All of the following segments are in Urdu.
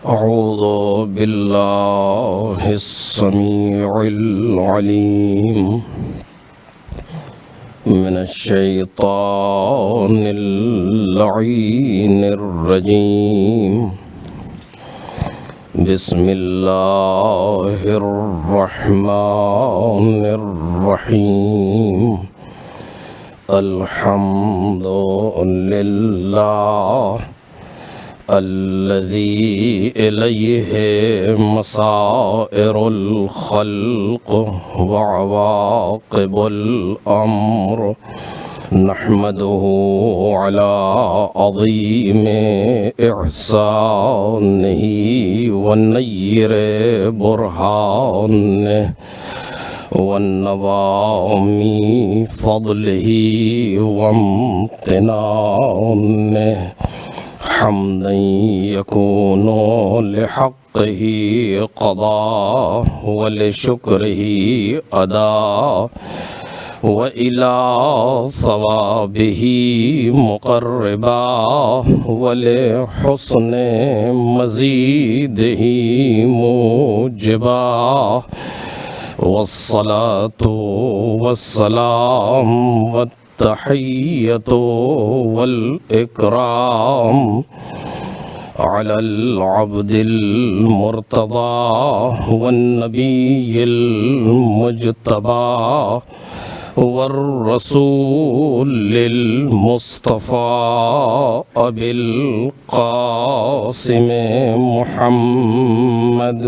أعوذ بالله السميع العليم من الشيطان اللعين الرجيم بسم الله الرحمن الرحيم الحمد لله الذي إليه مصائر الخلق وعواقب الأمر نحمده على عظيم إحسانه ونير برهانه والنوام فضله وامتنانه حمدا يكون لحقه قضاء ولشكره أداء وإلى ثوابه مقربا ولحسن مزيده موجبا والصلاة والسلام التحية والإكرام على العبد المرتضى والنبي المجتبى والرسول المصطفى أبي القاسم محمد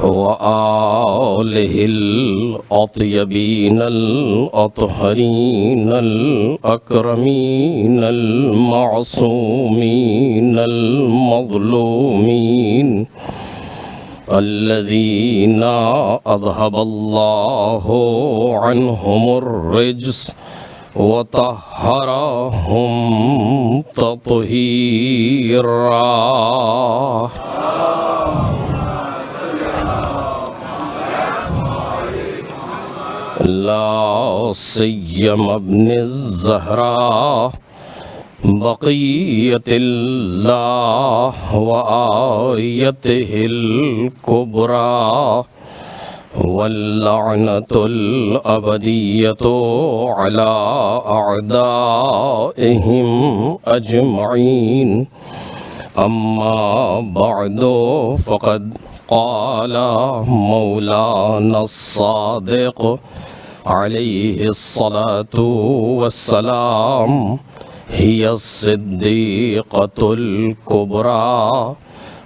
وآله الأطيبين الأطهرين الأكرمين المعصومين المظلومين الذين أذهب الله عنهم الرجس وطهرهم تطهيرا لا سيما ابن الزهراء بقية الله وآيته الكبرى واللعنة الأبدية على أعدائهم أجمعين أما بعد فقد قال مولانا الصادق عليه الصلاة والسلام هي الصديقة الكبرى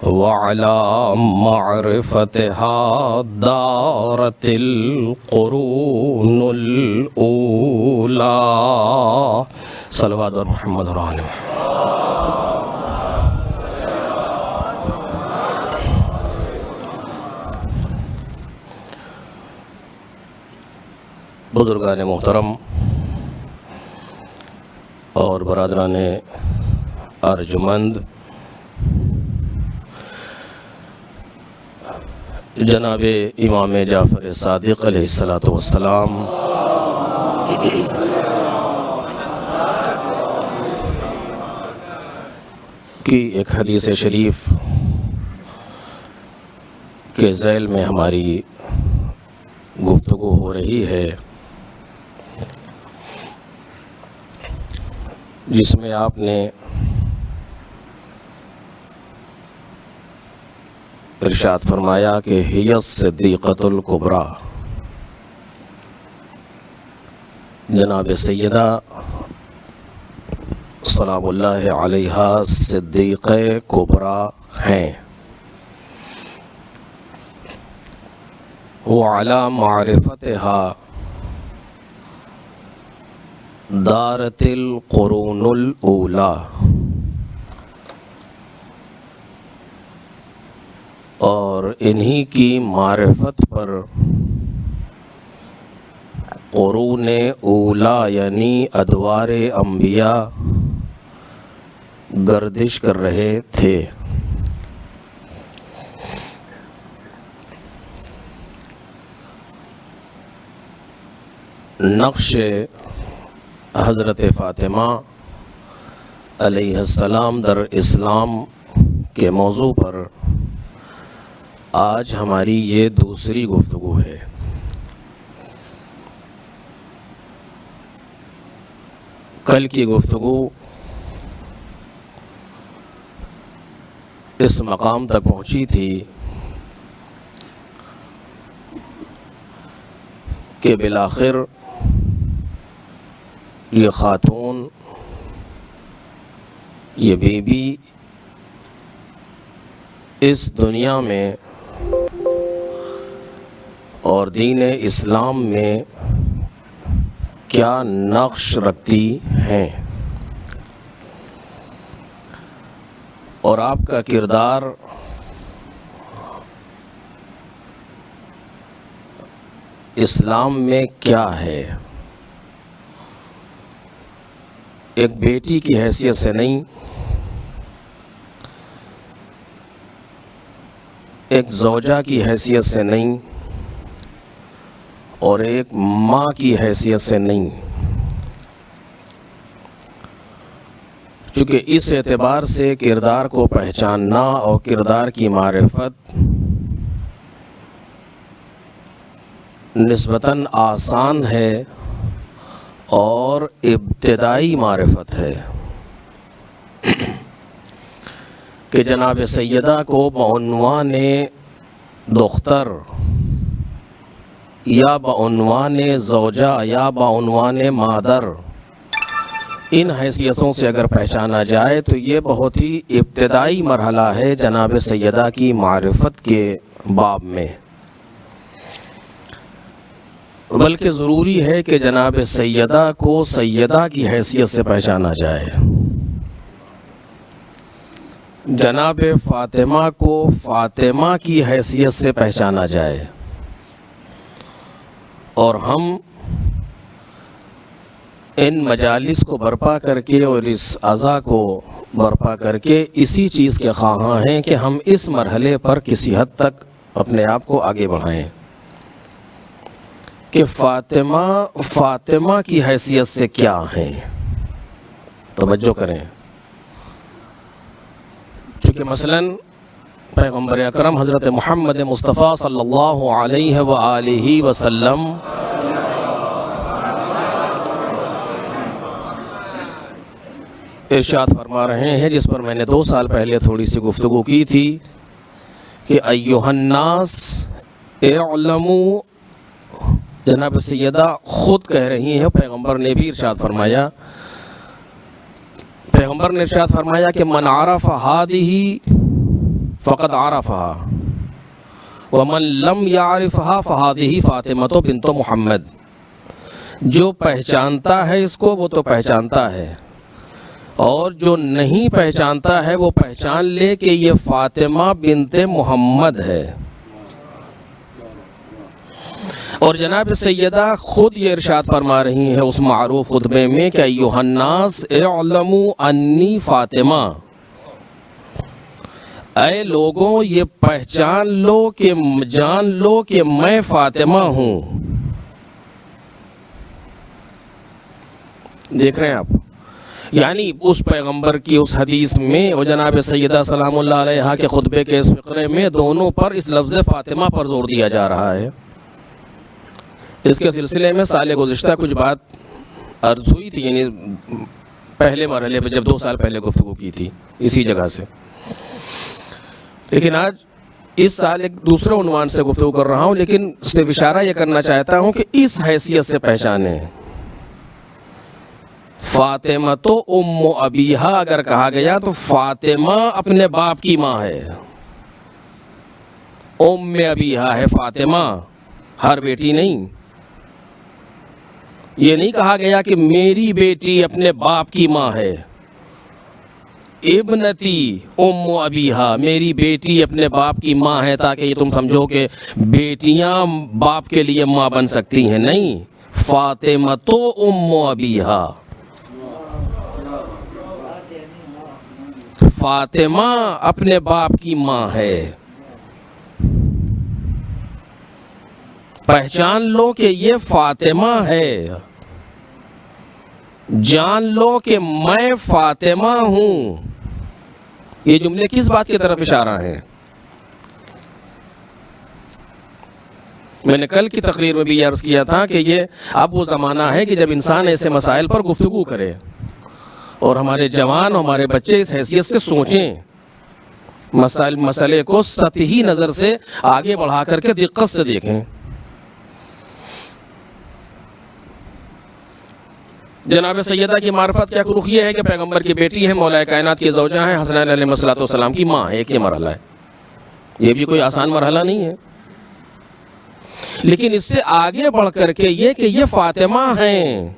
وعلى معرفتها دارت القرون الأولى صلوات محمد وعلى بزرگان محترم اور برادران ارجمند، جناب امام جعفر صادق علیہ السلام کی ایک حدیث شریف کے ذیل میں ہماری گفتگو ہو رہی ہے، جس میں آپ نے ارشاد فرمایا کہ ہی الصدیقۃ الکبریٰ، جناب سیدہ سلام اللہ علیہا صدیقہ کبریٰ ہیں، وعلی معرفتها دارت القرون الاولی، اور انہی کی معرفت پر قرون اولی یعنی ادوار انبیاء گردش کر رہے تھے۔ نقش حضرت فاطمہ علیہ السلام در اسلام کے موضوع پر آج ہماری یہ دوسری گفتگو ہے۔ کل کی گفتگو اس مقام تک پہنچی تھی کہ بالآخر یہ خاتون، یہ بیوی اس دنیا میں اور دین اسلام میں کیا نقش رکھتی ہیں، اور آپ کا کردار اسلام میں کیا ہے۔ ایک بیٹی کی حیثیت سے نہیں، ایک زوجہ کی حیثیت سے نہیں، اور ایک ماں کی حیثیت سے نہیں، چونکہ اس اعتبار سے کردار کو پہچاننا اور کردار کی معرفت نسبتاً آسان ہے اور ابتدائی معرفت ہے کہ جناب سیدہ کو بعنوان دختر یا بعنوان زوجہ یا بعنوان مادر، ان حیثیتوں سے اگر پہچانا جائے تو یہ بہت ہی ابتدائی مرحلہ ہے جناب سیدہ کی معرفت کے باب میں، بلکہ ضروری ہے کہ جناب سیدہ کو سیدہ کی حیثیت سے پہچانا جائے، جناب فاطمہ کو فاطمہ کی حیثیت سے پہچانا جائے، اور ہم ان مجالس کو برپا کر کے اور اس عزا کو برپا کر کے اسی چیز کے خواہاں ہیں کہ ہم اس مرحلے پر کسی حد تک اپنے آپ کو آگے بڑھائیں کہ فاطمہ کی حیثیت سے کیا ہیں۔ توجہ کریں، چونکہ مثلاً پیغمبر اکرم حضرت محمد مصطفیٰ صلی اللہ علیہ وآلہ وسلم ارشاد فرما رہے ہیں، جس پر میں نے 2 سال پہلے تھوڑی سی گفتگو کی تھی کہ ایھا الناس اعلموا، جناب سیدہ خود کہہ رہی ہیں، پیغمبر نے بھی ارشاد فرمایا، پیغمبر نے ارشاد فرمایا کہ من عرف هذه فقد عرفها ومن لم يعرفها فهذه فاطمة بنت محمد، جو پہچانتا ہے اس کو وہ تو پہچانتا ہے، اور جو نہیں پہچانتا ہے وہ پہچان لے کہ یہ فاطمہ بنت محمد ہے۔ اور جناب سیدہ خود یہ ارشاد فرما رہی ہیں اس معروف خطبے میں کہ ایھا الناس اعلموا انی فاطمہ، اے لوگوں یہ پہچان لو کہ جان لو کہ میں فاطمہ ہوں۔ دیکھ رہے ہیں آپ، یعنی اس پیغمبر کی اس حدیث میں اور جناب سیدہ سلام اللہ علیہا کے خطبے کے اس فقرے میں دونوں پر اس لفظ فاطمہ پر زور دیا جا رہا ہے۔ اس کے سلسلے میں سال گزشتہ کچھ بات عرض ہوئی تھی، یعنی پہلے مرحلے پہ جب 2 سال پہلے گفتگو کی تھی اسی جگہ سے، لیکن آج اس سال ایک دوسرے عنوان سے گفتگو کر رہا ہوں، لیکن صرف اشارہ یہ کرنا چاہتا ہوں کہ اس حیثیت سے پہچانیں۔ فاطمہ تو ام ابیہا اگر کہا گیا تو فاطمہ اپنے باپ کی ماں ہے، ام ابیہا ہے فاطمہ، ہر بیٹی نہیں۔ یہ نہیں کہا گیا کہ میری بیٹی اپنے باپ کی ماں ہے، ابنتی ام ابیہا، میری بیٹی اپنے باپ کی ماں ہے، تاکہ یہ تم سمجھو کہ بیٹیاں باپ کے لیے ماں بن سکتی ہیں، نہیں، فاطمہ تو ام ابیہا، فاطمہ اپنے باپ کی ماں ہے۔ پہچان لو کہ یہ فاطمہ ہے، جان لو کہ میں فاطمہ ہوں. یہ جملے کس بات کی طرف اشارہ ہیں؟ میں نے کل کی تقریر میں بھی عرض کیا تھا کہ یہ اب وہ زمانہ ہے کہ جب انسان ایسے مسائل پر گفتگو کرے اور ہمارے جوان، ہمارے بچے اس حیثیت سے سوچیں، مسئلے کو سطحی نظر سے آگے بڑھا کر کے دقت سے دیکھیں. جناب سیدہ کی معرفت کیا رخ یہ ہے کہ پیغمبر کی بیٹی ہے، مولا کائنات کی زوجہ ہیں، حسنین علیہ السلام کی ماں ہے. ایک یہ مرحلہ ہے، یہ بھی کوئی آسان مرحلہ نہیں ہے. لیکن اس سے آگے بڑھ کر کے یہ کہ یہ فاطمہ ہیں،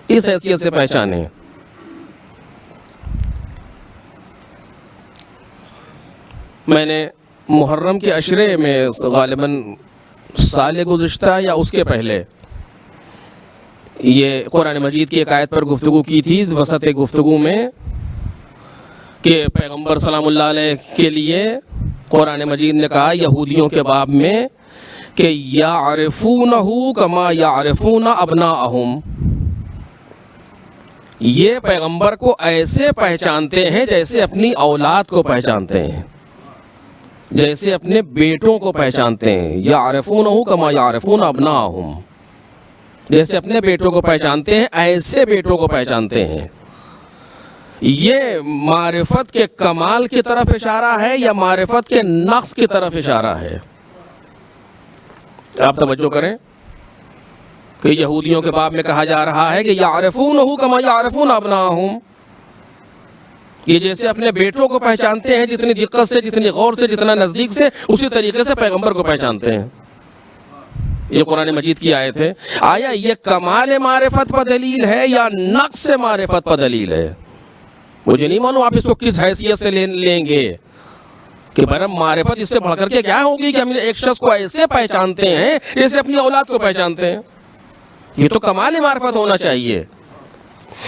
اس حیثیت سے پہچانیں. میں نے محرم کے عشرے میں غالباً سال گزشتہ یا اس کے پہلے یہ قرآن مجید کی ایک آیت پر گفتگو کی تھی وسط گفتگو میں کہ پیغمبر سلام اللہ علیہ کے لیے قرآن مجید نے کہا یہودیوں کے باب میں کہ یعرفونہ کما یعرفون ابناءہم، یہ پیغمبر کو ایسے پہچانتے ہیں جیسے اپنی اولاد کو پہچانتے ہیں، جیسے اپنے بیٹوں کو پہچانتے ہیں. یعرفونہ کما یعرفون ابناءہم، جیسے اپنے بیٹوں کو پہچانتے ہیں ایسے بیٹوں کو پہچانتے ہیں. یہ معرفت کے کمال کی طرف اشارہ ہے یا معرفت کے نقص کی طرف اشارہ ہے؟ آپ توجہ کریں کہ یہودیوں کے باب میں کہا جا رہا ہے کہ یعرفونہ کما یعرفون ابناءہم، یہ جیسے اپنے بیٹوں کو پہچانتے ہیں، جتنی دقت سے، جتنی غور سے، جتنا نزدیک سے، اسی طریقے سے پیغمبر کو پہچانتے ہیں. یہ قرآن مجید کی آیت ہے. آیا یہ کمال معرفت پر دلیل ہے یا نقص معرفت پر دلیل ہے؟ مجھے نہیں معلوم آپ اس کو کس حیثیت سے لیں گے کہ برم معرفت اس سے بڑھ کر کے کیا ہوگی کہ ہم ایک شخص کو ایسے پہچانتے ہیں جیسے اپنی اولاد کو پہچانتے ہیں. یہ تو کمال معرفت ہونا چاہیے.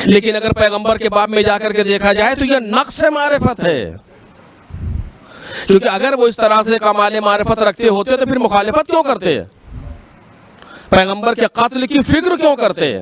لیکن اگر پیغمبر کے باب میں جا کر کے دیکھا جائے تو یہ نقص معرفت ہے، کیونکہ اگر وہ اس طرح سے کمال معرفت رکھتے ہوتے تو پھر مخالفت کیوں کرتے؟ پیغمبر کے قتل کی فکر کیوں کرتے؟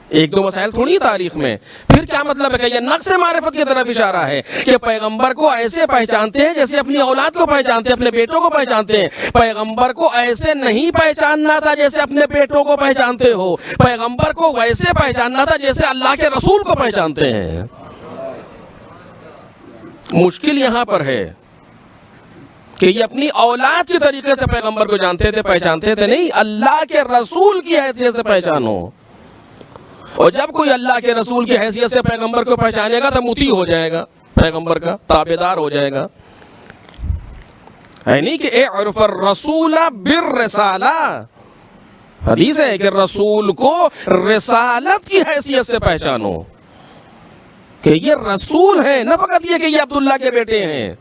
ایک دو مسائل تھوڑی تاریخ میں. پھر کیا مطلب ہے کہ یہ نقص معرفت کی طرف اشارہ ہے کہ پیغمبر کو ایسے پہچانتے ہیں جیسے اپنی اولاد کو پہچانتے ہیں، اپنے بیٹوں کو پہچانتے ہیں. پیغمبر کو ایسے نہیں پہچاننا تھا جیسے اپنے بیٹوں کو پہچانتے ہو، پیغمبر کو ویسے پہچاننا تھا جیسے اللہ کے رسول کو پہچانتے ہیں. مشکل یہاں پر ہے کہ یہ اپنی اولاد کے طریقے سے پیغمبر کو جانتے تھے، پہچانتے تھے. نہیں، اللہ کے رسول کی حیثیت سے پہچانو. اور جب کوئی اللہ کے رسول کی حیثیت سے پیغمبر کو پہچانے گا تو مطیع ہو جائے گا، پیغمبر کا تابعدار ہو جائے گا. ہے نہیں کہ اعرف الرسول بالرسالہ، حدیث ہے کہ رسول کو رسالت کی حیثیت سے پہچانو کہ یہ رسول ہیں، نہ فقط یہ کہ یہ عبداللہ کے بیٹے ہیں.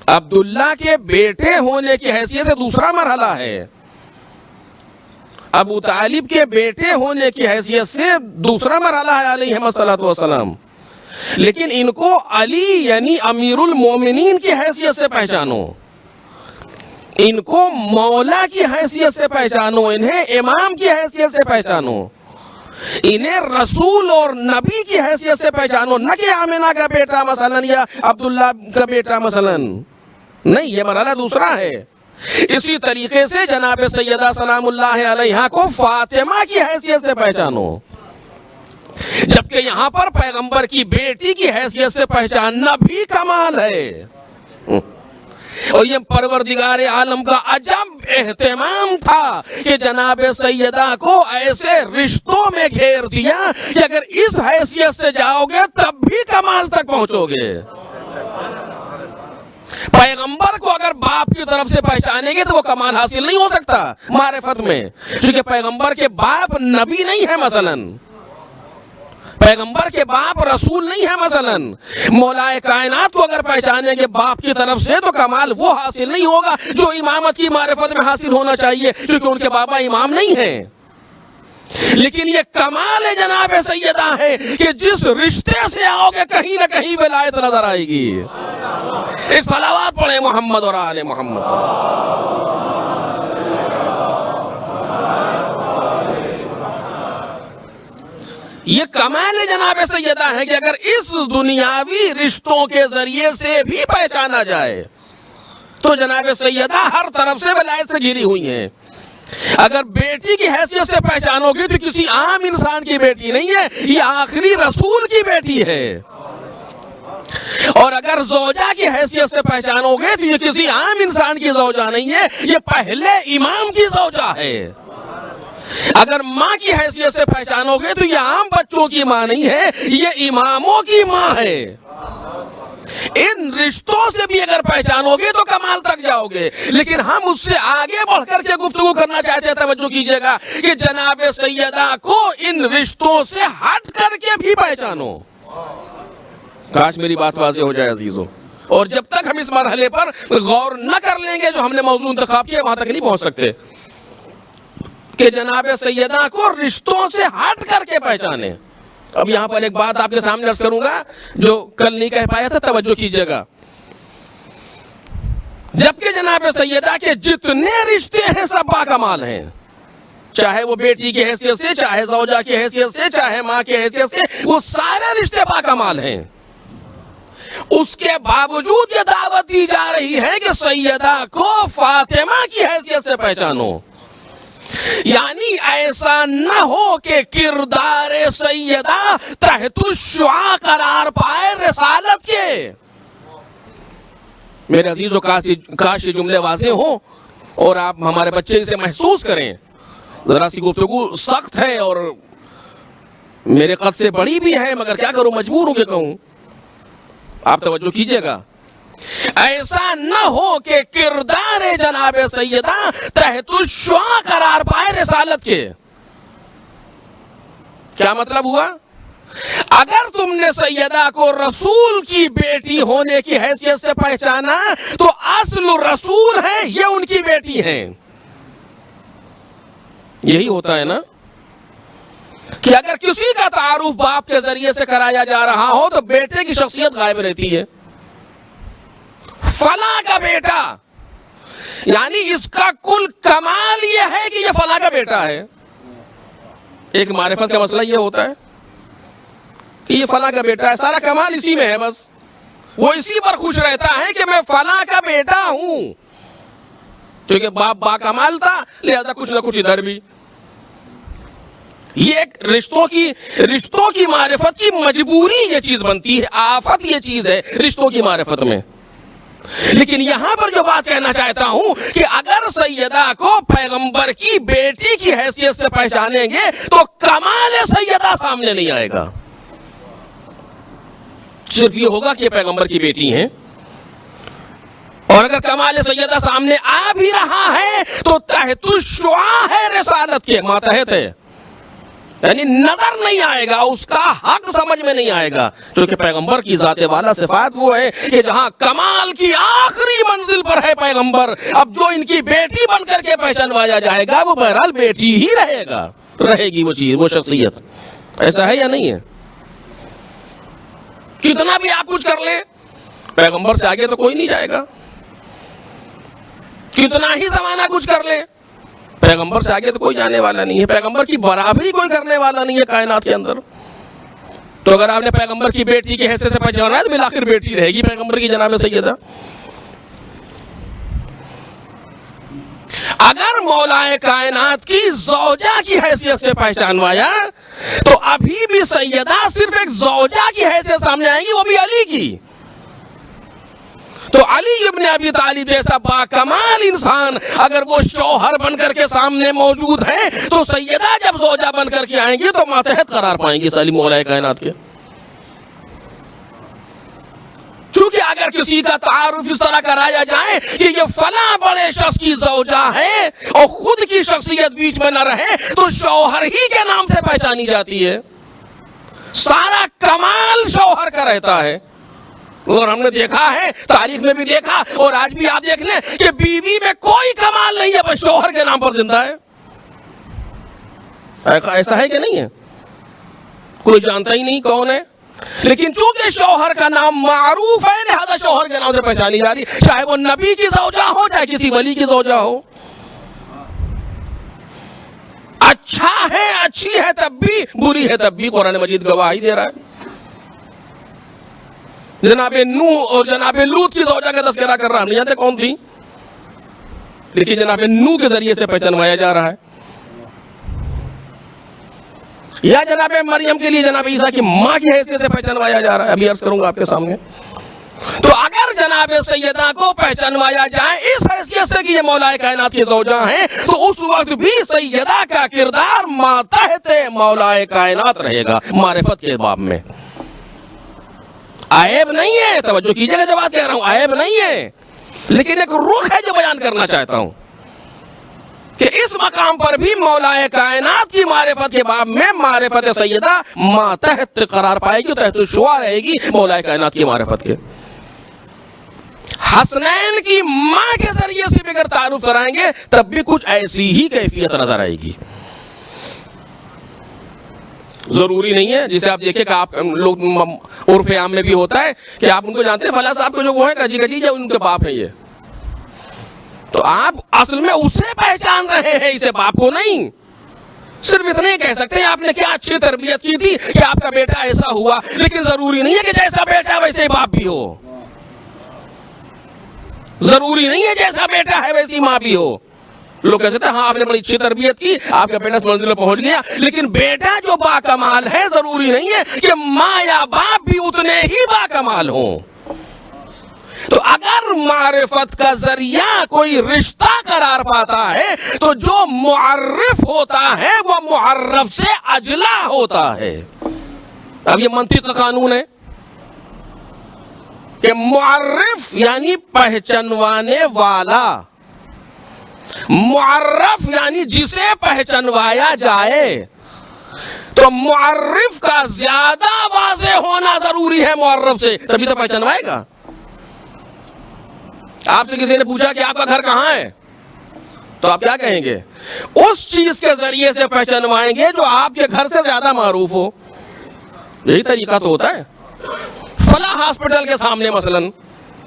عبداللہ کے بیٹے ہونے کی حیثیت سے دوسرا مرحلہ ہے، ابو طالب کے بیٹے ہونے کی حیثیت سے دوسرا مرحلہ ہے علیہ الصلوۃ والسلام. لیکن ان کو علی یعنی امیر المومنین کی حیثیت سے پہچانو، ان کو مولا کی حیثیت سے پہچانو، انہیں امام کی حیثیت سے پہچانو، انہیں رسول اور نبی کی حیثیت سے پہچانو، نہ کہ آمنہ کا بیٹا مثلا یا عبداللہ کا بیٹا مثلا. نہیں، یہ مرحلہ دوسرا ہے. اسی طریقے سے جناب سیدہ سلام اللہ علیہا کو فاطمہ کی حیثیت سے پہچانو، جبکہ یہاں پر پیغمبر کی بیٹی کی حیثیت سے پہچاننا بھی کمال ہے. اور یہ پروردگار عالم کا عجب اہتمام تھا کہ جناب سیدہ کو ایسے رشتوں میں گھیر دیا کہ اگر اس حیثیت سے جاؤ گے تب بھی کمال تک پہنچو گے. پیغمبر کو اگر باپ کی طرف سے پہچانیں گے تو وہ کمال حاصل نہیں ہو سکتا معرفت میں، چونکہ پیغمبر کے باپ نبی نہیں ہے، مثلا پیغمبر کے باپ رسول نہیں ہے. مثلا مولا کائنات کو اگر پہچانیں گے باپ کی طرف سے تو کمال وہ حاصل نہیں ہوگا جو امامت کی معرفت میں حاصل ہونا چاہیے، کیونکہ ان کے بابا امام نہیں ہیں. لیکن یہ کمال جناب سیدہ ہے کہ جس رشتے سے آؤ گے کہیں نہ کہیں ولایت نظر آئے گی. ایک صلوات پڑھیں محمد اور آل محمد. یہ کمال جناب سیدہ ہے کہ اگر اس دنیاوی رشتوں کے ذریعے سے بھی پہچانا جائے تو جناب سیدہ ہر طرف سے ولایت سے گھری ہوئی ہیں. اگر بیٹی کی حیثیت سے پہچانو گے تو کسی عام انسان کی بیٹی نہیں ہے, یہ آخری رسول کی بیٹی ہے. اور اگر زوجہ کی حیثیت سے پہچانو گے تو یہ کسی عام انسان کی زوجہ نہیں ہے, یہ پہلے امام کی زوجہ ہے. اگر ماں کی حیثیت سے پہچانو گے تو یہ عام بچوں کی ماں نہیں ہے, یہ اماموں کی ماں ہے. ان رشتوں سے بھی اگر پہچانو گے تو کمال تک جاؤ گے. لیکن ہم اس سے آگے بڑھ کر کے گفتگو کرنا چاہتے ہیں. توجہ کیجئے گا کہ جناب سیدہ کو ان رشتوں سے ہٹ کر کے بھی پہچانو. کاش میری بات واضح ہو جائے عزیزوں. اور جب تک ہم اس مرحلے پر غور نہ کر لیں گے جو ہم نے موضوع انتخاب کیا, وہاں تک نہیں پہنچ سکتے کہ جناب سیدہ کو رشتوں سے ہٹ کر کے پہچانے. اب یہاں پر ایک بات آپ کے سامنے عرض کروں گا جو کل نہیں کہہ پایا تھا, توجہ کیجئے گا. جبکہ جناب سیدہ کے جتنے رشتے ہیں سب باکمال ہیں, چاہے وہ بیٹی کی حیثیت سے, چاہے زوجہ کی حیثیت سے, چاہے ماں کی حیثیت سے, وہ سارے رشتے باکمال ہیں. اس کے باوجود یہ دعوت دی جا رہی ہے کہ سیدہ کو فاطمہ کی حیثیت سے پہچانو. یعنی ایسا نہ ہو کہ کردار سیدہ تحت الشعاع قرار پائے رسالت کے. میرے عزیزو کاش یہ جملے واضح ہوں اور آپ ہمارے بچے اسے محسوس کریں. ذرا سی گفتگو سخت ہے اور میرے قد سے بڑی بھی ہے, مگر کیا کروں, مجبور ہوں کہ کہوں. آپ توجہ کیجئے گا. ایسا نہ ہو کہ کردار جناب سیدہ تحت الشعاع قرار پائے رسالت کے. کیا مطلب ہوا؟ اگر تم نے سیدہ کو رسول کی بیٹی ہونے کی حیثیت سے پہچانا تو اصل رسول ہے, یہ ان کی بیٹی ہیں. یہی ہوتا ہے نا کہ اگر کسی کا تعارف باپ کے ذریعے سے کرایا جا رہا ہو تو بیٹے کی شخصیت غائب رہتی ہے. فلاں کا بیٹا, یعنی اس کا کل کمال یہ ہے کہ یہ فلاں کا بیٹا ہے. ایک معرفت کا مسئلہ یہ ہوتا ہے کہ یہ فلاں کا بیٹا ہے, سارا کمال اسی میں ہے. بس وہ اسی پر خوش رہتا ہے کہ میں فلاں کا بیٹا ہوں. کیونکہ باپ با کمال تھا لہذا کچھ نہ کچھ ادھر بھی. یہ ایک رشتوں کی معرفت کی مجبوری یہ چیز بنتی ہے, آفت یہ چیز ہے رشتوں کی معرفت میں. لیکن یہاں پر جو بات کہنا چاہتا ہوں کہ اگر سیدہ کو پیغمبر کی بیٹی کی حیثیت سے پہچانیں گے تو کمال سیدہ سامنے نہیں آئے گا. صرف یہ ہوگا کہ پیغمبر کی بیٹی ہیں. اور اگر کمال سیدہ سامنے آ بھی رہا ہے تو تحت الشعاع ہے رسالت کے, ماتحت ہے, یعنی نظر نہیں آئے گا, اس کا حق سمجھ میں نہیں آئے گا. کیونکہ پیغمبر کی ذات والا صفات وہ ہے کہ جہاں کمال کی آخری منزل پر ہے پیغمبر, اب جو ان کی بیٹی بن کر کے پہچانوایا جائے گا وہ بہرحال بیٹی ہی رہے گی وہ چیز, وہ شخصیت. ایسا ہے یا نہیں ہے؟ کتنا بھی آپ کچھ کر لیں پیغمبر سے آگے تو کوئی نہیں جائے گا. کتنا ہی زمانہ کچھ کر لیں پیغمبر سے آگے تو کوئی جانے والا نہیں ہے. پیغمبر کی برابری کوئی کرنے والا نہیں ہے کائنات کے اندر. تو اگر آپ نے پیغمبر کی بیٹی کی حیثیت سے پہچانا ہے تو بالآخر بیٹی رہے گی پیغمبر کی جناب سیدہ. اگر مولا کائنات کی زوجہ کی حیثیت سے پہچانوایا تو ابھی بھی سیدہ صرف ایک زوجہ کی حیثیت سامنے آئے گی, وہ بھی علی کی. تو علی ابن ابی طالب جیسا باکمال انسان اگر وہ شوہر بن کر کے سامنے موجود ہے تو سیدہ جب زوجہ بن کر کے آئیں گی تو ماتحت قرار پائیں گی سالی مولا کائنات کے. چونکہ اگر کسی کا تعارف اس طرح کرایا جائے کہ یہ فلاں بڑے شخص کی زوجہ ہے اور خود کی شخصیت بیچ میں نہ رہے تو شوہر ہی کے نام سے پہچانی جاتی ہے, سارا کمال شوہر کا رہتا ہے. اور ہم نے دیکھا ہے, تاریخ میں بھی دیکھا, اور آج بھی آپ دیکھ لیں کہ بیوی میں کوئی کمال نہیں ہے, بس شوہر کے نام پر زندہ ہے. ایسا ہے کہ نہیں ہے؟ کوئی جانتا ہی نہیں کون ہے, لیکن چونکہ شوہر کا نام معروف ہے لہذا شوہر کے نام سے پہچانی جا رہی, چاہے وہ نبی کی زوجہ ہو چاہے کسی ولی کی زوجہ ہو. اچھا ہے اچھی ہے تب بھی، بری ہے تب بھی، قرآن مجید گواہی دے رہا ہے۔ جناب نوح اور جناب لوط کی زوجہ کا تذکرہ کر رہا، ہم نہیں جانتے کون تھی، لیکن جناب نوح کے ذریعے سے پہچانوایا جا رہا ہے۔ یا جناب مریم کے لیے جناب عیسیٰ کی ماں کی حیثیت سے پہچانوایا جا رہا ہے، ابھی عرض کروں گا آپ کے سامنے۔ تو اگر جناب سیدہ کو پہچانوایا جائے اس حیثیت سے کہ یہ مولا کائنات کی زوجہ ہیں، تو اس وقت بھی سیدہ کا کردار ماتحت مولا کائنات رہے گا معرفت کے باب میں۔ عیب نہیں ہے، توجہ کیجئے گا جو بات کہہ رہا ہوں، عیب نہیں ہے، لیکن ایک رخ ہے جو بیان کرنا چاہتا ہوں کہ اس مقام پر بھی مولا کائنات کی معرفت کے باب میں معرفت سیدہ ماتحت قرار پائے گی، تحت الشعاع رہے گی مولا کائنات کی معرفت کے۔ حسنین کی ماں کے ذریعے سے بھی اگر تعارف کرائیں گے تب بھی کچھ ایسی ہی کیفیت نظر آئے گی۔ ضروری نہیں ہے، جسے آپ دیکھیں کہ آپ لوگ عرف عام میں بھی ہوتا ہے کہ آپ ان کو جانتے ہیں، فلاں صاحب کو جو وہ ہے کجی کجی جو ان کے باپ ہیں، یہ تو آپ اصل میں اسے پہچان رہے ہیں، اسے باپ کو نہیں۔ صرف اتنے کہہ سکتے ہیں آپ نے کیا اچھی تربیت کی تھی کہ آپ کا بیٹا ایسا ہوا، لیکن ضروری نہیں ہے کہ جیسا بیٹا ویسے ہی باپ بھی ہو، ضروری نہیں ہے جیسا بیٹا ہے ویسی ماں بھی ہو۔ لوگ کہہ سکتے ہیں ہاں آپ نے بڑی اچھی تربیت کی، آپ کا بیٹا اس منزل پر پہنچ گیا، لیکن بیٹا جو باکمال ہے ضروری نہیں ہے کہ ماں یا باپ بھی اتنے ہی باکمال ہوں۔ تو اگر معرفت کا ذریعہ کوئی رشتہ قرار پاتا ہے تو جو معرف ہوتا ہے وہ معرف سے اجلا ہوتا ہے۔ اب یہ منطق کا قانون ہے کہ معرف یعنی پہچانوانے والا، معرف یعنی جسے پہچانوایا جائے، تو معرف کا زیادہ واضح ہونا ضروری ہے معرف سے، تبھی تو پہچانوائے گا۔ آپ سے کسی نے پوچھا کہ آپ کا گھر کہاں ہے تو آپ کیا کہیں گے؟ اس چیز کے ذریعے سے پہچانوائیں گے جو آپ کے گھر سے زیادہ معروف ہو۔ یہی طریقہ تو ہوتا ہے۔ فلاں ہاسپٹل کے سامنے مثلا،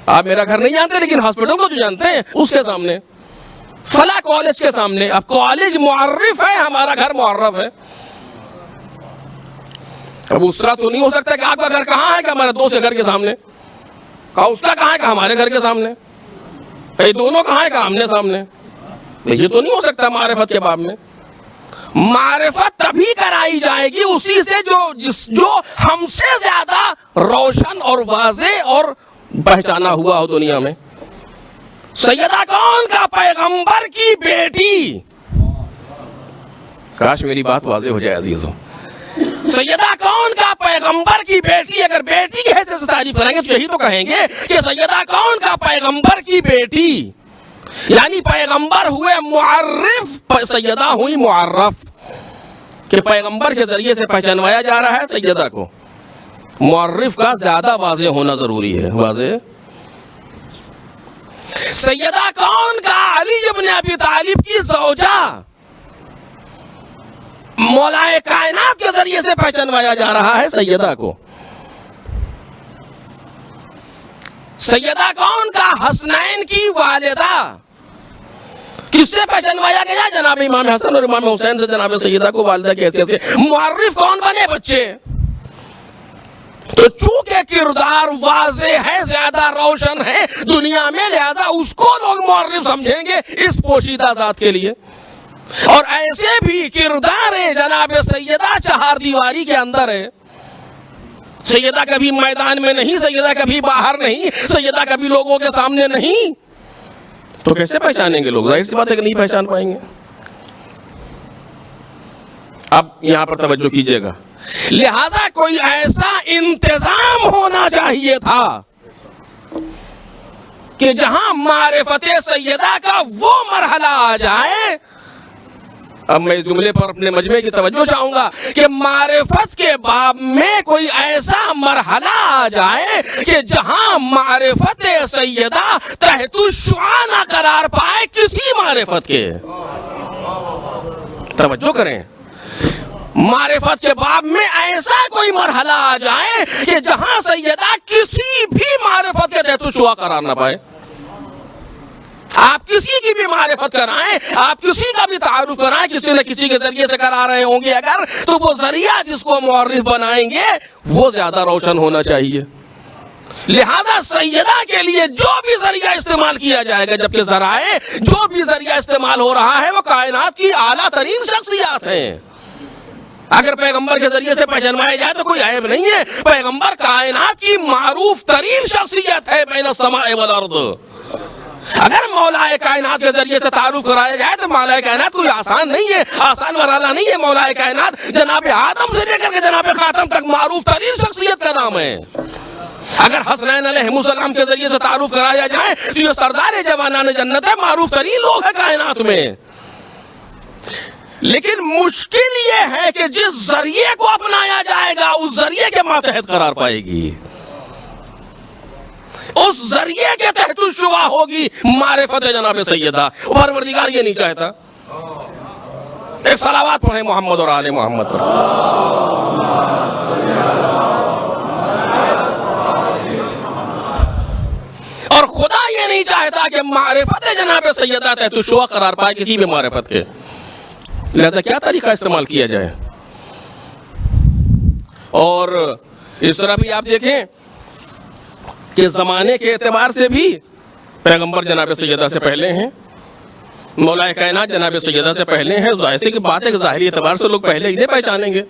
آپ میرا گھر نہیں جانتے لیکن ہاسپٹل کو جو جانتے ہیں اس کے سامنے، فلاں کالج کے سامنے، اب کالج معرف ہے، ہمارا گھر معرف ہے۔ اب اس طرح تو نہیں ہو سکتا کہ آپ کا گھر کہاں ہے کہ ہمارے دوست کے گھر کے سامنے، کہا اس کا کہاں ہے کہ ہمارے گھر کے سامنے، یہ دونوں کہاں ہے کہ آمنے سامنے۔ یہ تو نہیں ہو سکتا معرفت کے باب میں۔ معرفت تبھی کرائی جائے گی اسی سے جو ہم سے زیادہ روشن اور واضح اور پہچانا ہوا ہو دنیا میں۔ سیدہ کون کا؟ پیغمبر کی بیٹی۔ کاش میری بات واضح ہو جائے عزیزوں۔ سیدہ کون کا؟ پیغمبر کی بیٹی۔ اگر بیٹی کی حیثیت سے تعریف کریں گے تو یہی تو کہیں گے کہ سیدہ کون کا؟ پیغمبر کی بیٹی، یعنی پیغمبر ہوئے معرف، سیدہ ہوئی معرف، کہ پیغمبر کے ذریعے سے پہچانوایا جا رہا ہے سیدہ کو۔ معرف کا زیادہ واضح ہونا ضروری ہے۔ واضح؟ سیدہ کون کا؟ علی ابن ابی طالب کی زوجہ، مولا کائنات کے ذریعے سے پہچانوایا جا رہا ہے سیدہ کو۔ سیدہ کون کا؟ حسنین کی والدہ، کس سے پہچانوایا گیا؟ جناب امام حسن اور امام حسین سے، جناب سیدہ کو والدہ کی حیثیت سے۔ معرف کون بنے؟ بچے۔ تو چونکہ کردار واضح ہے، زیادہ روشن ہے دنیا میں، لہذا اس کو لوگ معرف سمجھیں گے اس پوشیدہ ذات کے لیے۔ اور ایسے بھی کردار جناب سیدہ چہار دیواری کے اندر ہے۔ سیدہ کبھی میدان میں نہیں، سیدہ کبھی باہر نہیں، سیدہ کبھی لوگوں کے سامنے نہیں، تو کیسے پہچانیں گے لوگ؟ ظاہر سی بات ہے کہ نہیں پہچان پائیں گے۔ اب یہاں پر توجہ کیجئے گا، لہذا کوئی ایسا انتظام ہونا چاہیے تھا کہ جہاں معرفت سیدہ کا وہ مرحلہ آ جائے۔ اب میں اس جملے پر اپنے مجمع کی توجہ چاہوں گا کہ معرفت کے باب میں کوئی ایسا مرحلہ آ جائے کہ جہاں معرفت سیدہ تحت الشعاع نہ قرار پائے کسی معرفت کے۔ توجہ کریں، معرفت کے باب میں ایسا کوئی مرحلہ آ جائے کہ جہاں سیدہ کسی بھی معرفت کے تحت الشعاع قرار نہ پائے۔ آپ کسی کی بھی معرفت کرائیں, آپ کسی کا بھی تعارف کرائیں, کسی نہ کسی کے ذریعے سے کرا رہے ہوں گے اگر, تو وہ ذریعہ جس کو معرف بنائیں گے وہ زیادہ روشن ہونا چاہیے. لہذا سیدہ کے لیے جو بھی ذریعہ استعمال کیا جائے گا, جبکہ ذرائع جو بھی ذریعہ استعمال ہو رہا ہے وہ کائنات کی اعلیٰ ترین شخصیات ہیں. اگر پیغمبر کے ذریعے سے پہچانوایا جائے تو کوئی عیب نہیں ہے. پیغمبر کائنات کی معروف ترین شخصیت ہے بین السماء والارض. اگر مولا کائنات کے ذریعے سے تعارف کرایا جائے تو مولا کائنات کوئی آسان نہیں ہے, آسان مرحلہ نہیں ہے. مولا کائنات جناب آدم سے لے کر کے جناب خاتم تک معروف ترین شخصیت کا نام ہے. اگر حسنین علیہ السلام کے ذریعے سے تعارف کرایا جائے تو یہ سردار جوانان جنت ہے, معروف ترین لوگ ہیں کائنات میں. لیکن مشکل یہ ہے کہ جس ذریعے کو اپنایا جائے گا اس ذریعے کے ماتحت قرار پائے گی, اس ذریعے کے تحت شعاع ہوگی معرفت جناب سیدہ. پروردگار یہ نہیں چاہتا. ایک صلوات پڑھیں محمد اور آل محمد پر. اور خدا یہ نہیں چاہتا کہ معرفت جناب سیدہ تحت شعاع قرار پائے کسی بھی معرفت کے. لہذا کیا طریقہ استعمال کیا جائے؟ اور اس طرح بھی آپ دیکھیں کہ زمانے کے اعتبار سے بھی پیغمبر جناب سیدہ سے پہلے ہیں, مولا کائنات جناب سیدہ سے پہلے ہیں. ایسے کی بات ہے کہ ظاہری اعتبار سے لوگ پہلے انہیں پہچانیں گے,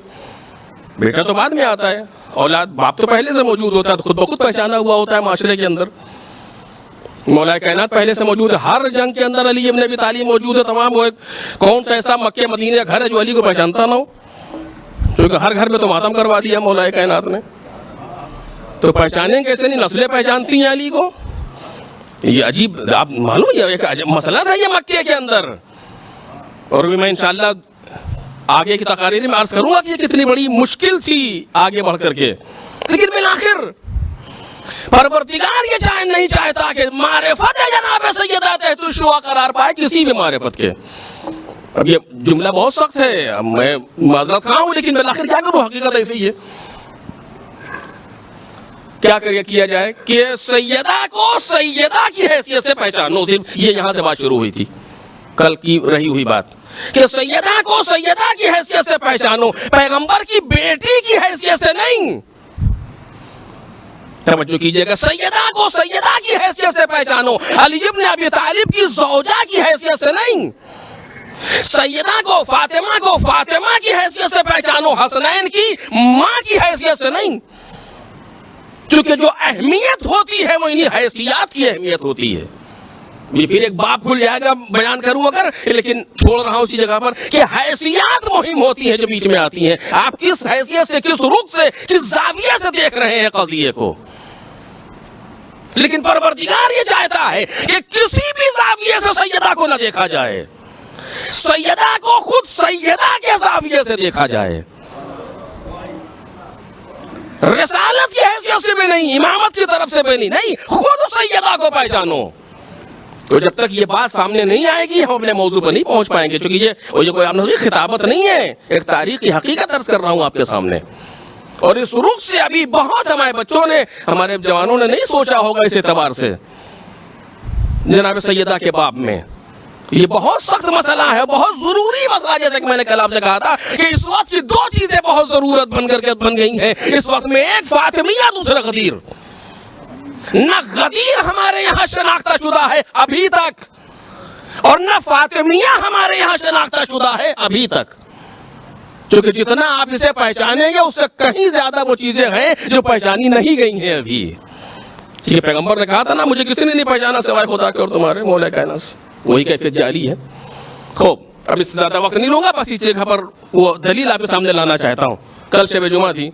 بیٹا تو بعد میں آتا ہے, اولاد باپ تو پہلے سے موجود ہوتا ہے, تو خود بخود پہچانا ہوا ہوتا ہے معاشرے کے اندر. مولا کائنات پہلے سے موجود ہے, ہر جنگ کے اندر علی ابن ابی طالب موجود ہے. تمام وہ کون سا ایسا مکہ مدینہ گھر ہے جو علی کو پہچانتا نہ ہو, کیونکہ ہر گھر میں تو ماتم کروا دیا مولا کائنات نے. تو پہچانیں کیسے نہیں؟ نسلیں پہچانتی ہیں علی کو. یہ عجیب, آپ معلوم یہ ایک مسئلہ تھا یہ مکے کے اندر. اور بھی میں انشاءاللہ آگے کی تقاریر میں عرض کروں گا کہ یہ کتنی بڑی مشکل تھی آگے بڑھ کر کے. لیکن بالآخر پروردگار یہ نہیں چاہتا کہ معرفت جناب سیدہ تحت شعاع قرار پائے کسی بھی معرفت کے. اب یہ جملہ بہت سخت ہے, میں معذرت خواہ ہوں, لیکن بالآخر کیا کروں, حقیقت ایسی ہی ہے. کیا کیا جائے کہ سیدہ کو سیدہ کی حیثیت سے پہچانو. صرف یہ یہاں سے بات شروع ہوئی تھی, کل کی رہی ہوئی بات, کہ سیدہ کو سیدہ کی حیثیت سے پہچانو, پیغمبر کی بیٹی کی حیثیت سے نہیں. توجہ کیجئے گا, سیدہ کو سیدہ کی حیثیت سے پہچانو, علی ابن ابی طالب کی زوجہ کی حیثیت سے نہیں. سیدہ کو فاطمہ کی حیثیت سے پہچانو, حسنین کی ماں کی حیثیت سے نہیں. کیونکہ جو اہمیت ہوتی ہے وہ انہی حیثیات کی اہمیت ہوتی ہے. یہ پھر ایک باپ بھول جائے گا بیان کروں اگر, لیکن چھوڑ رہا ہوں اسی جگہ پر کہ حیثیات مہم ہوتی ہیں جو بیچ میں آتی ہیں. آپ کس حیثیت سے, کس رخ سے, کس زاویہ سے دیکھ رہے ہیں قضیے کو. لیکن پروردگار یہ چاہتا ہے کہ کسی بھی زاویے سے سیدہ کو نہ دیکھا جائے, سیدہ کو خود سیدہ کے زاویے سے دیکھا جائے. رسالت کی حیثیت سے بھی نہیں, امامت کی طرف سے بھی نہیں, خود سیدہ کو پہچانو. تو جب تک یہ بات سامنے نہیں آئے گی ہم اپنے موضوع پر نہیں پہنچ پائیں گے. چونکہ یہ کوئی آپ نے خطابت نہیں ہے, ایک تاریخی حقیقت عرض کر رہا ہوں آپ کے سامنے. اور اس رخ سے ابھی بہت ہمارے بچوں نے, ہمارے جوانوں نے نہیں سوچا ہوگا اس اعتبار سے جناب سیدہ کے باب میں. یہ بہت سخت مسئلہ ہے, بہت ضروری مسئلہ, جیسے کہ میں نے کل آپ سے کہا تھا کہ اس وقت کی دو چیزیں بہت ضرورت بن گئی ہیں اس وقت میں. ایک فاطمیہ, دوسرا غدیر. نہ غدیر ہمارے یہاں شناختہ شدہ ہے ابھی تک, اور نہ فاطمیہ ہمارے یہاں شناختہ شدہ ہے ابھی تک. چونکہ جتنا آپ اسے پہچانیں گے اس سے کہیں زیادہ وہ چیزیں ہیں جو پہچانی نہیں گئی ہیں ابھی. ٹھیک ہے, پیغمبر نے کہا تھا نا, مجھے کسی نے نہیں پہچانا سوائے خدا کے اور تمہارے مولا کائنات سے. وہی کیفیت جاری ہے. خوب, اب اس سے زیادہ وقت نہیں لوں گا, بس اس جگہ پر وہ دلیل آپ کے سامنے لانا چاہتا ہوں. کل شب جمعہ تھی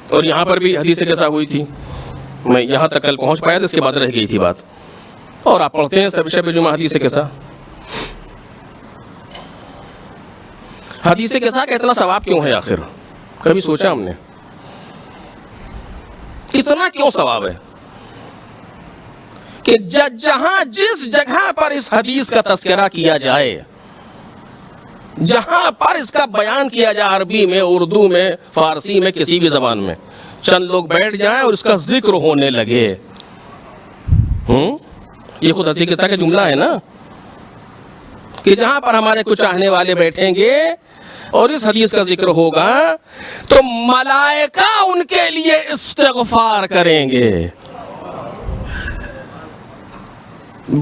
اور یہاں پر بھی حدیث کیسا ہوئی تھی, میں یہاں تک کل پہنچ پایا تھا, اس کے بعد رہ گئی تھی بات. اور آپ پڑھتے ہیں شب جمعہ حدیث کیسا, حدیث کیسا کا اتنا ثواب کیوں ہے آخر؟ کبھی سوچا ہم نے اتنا کیوں ثواب ہے کہ جہاں جس جگہ پر اس حدیث کا تذکرہ کیا جائے, جہاں پر اس کا بیان کیا جائے, عربی میں, اردو میں, فارسی میں, کسی بھی زبان میں, چند لوگ بیٹھ جائیں اور اس کا ذکر ہونے لگے, یہ خود حدیث قصہ کا جملہ ہے نا کہ جہاں پر ہمارے کچھ چاہنے والے بیٹھیں گے اور اس حدیث کا ذکر ہوگا تو ملائکہ ان کے لیے استغفار کریں گے.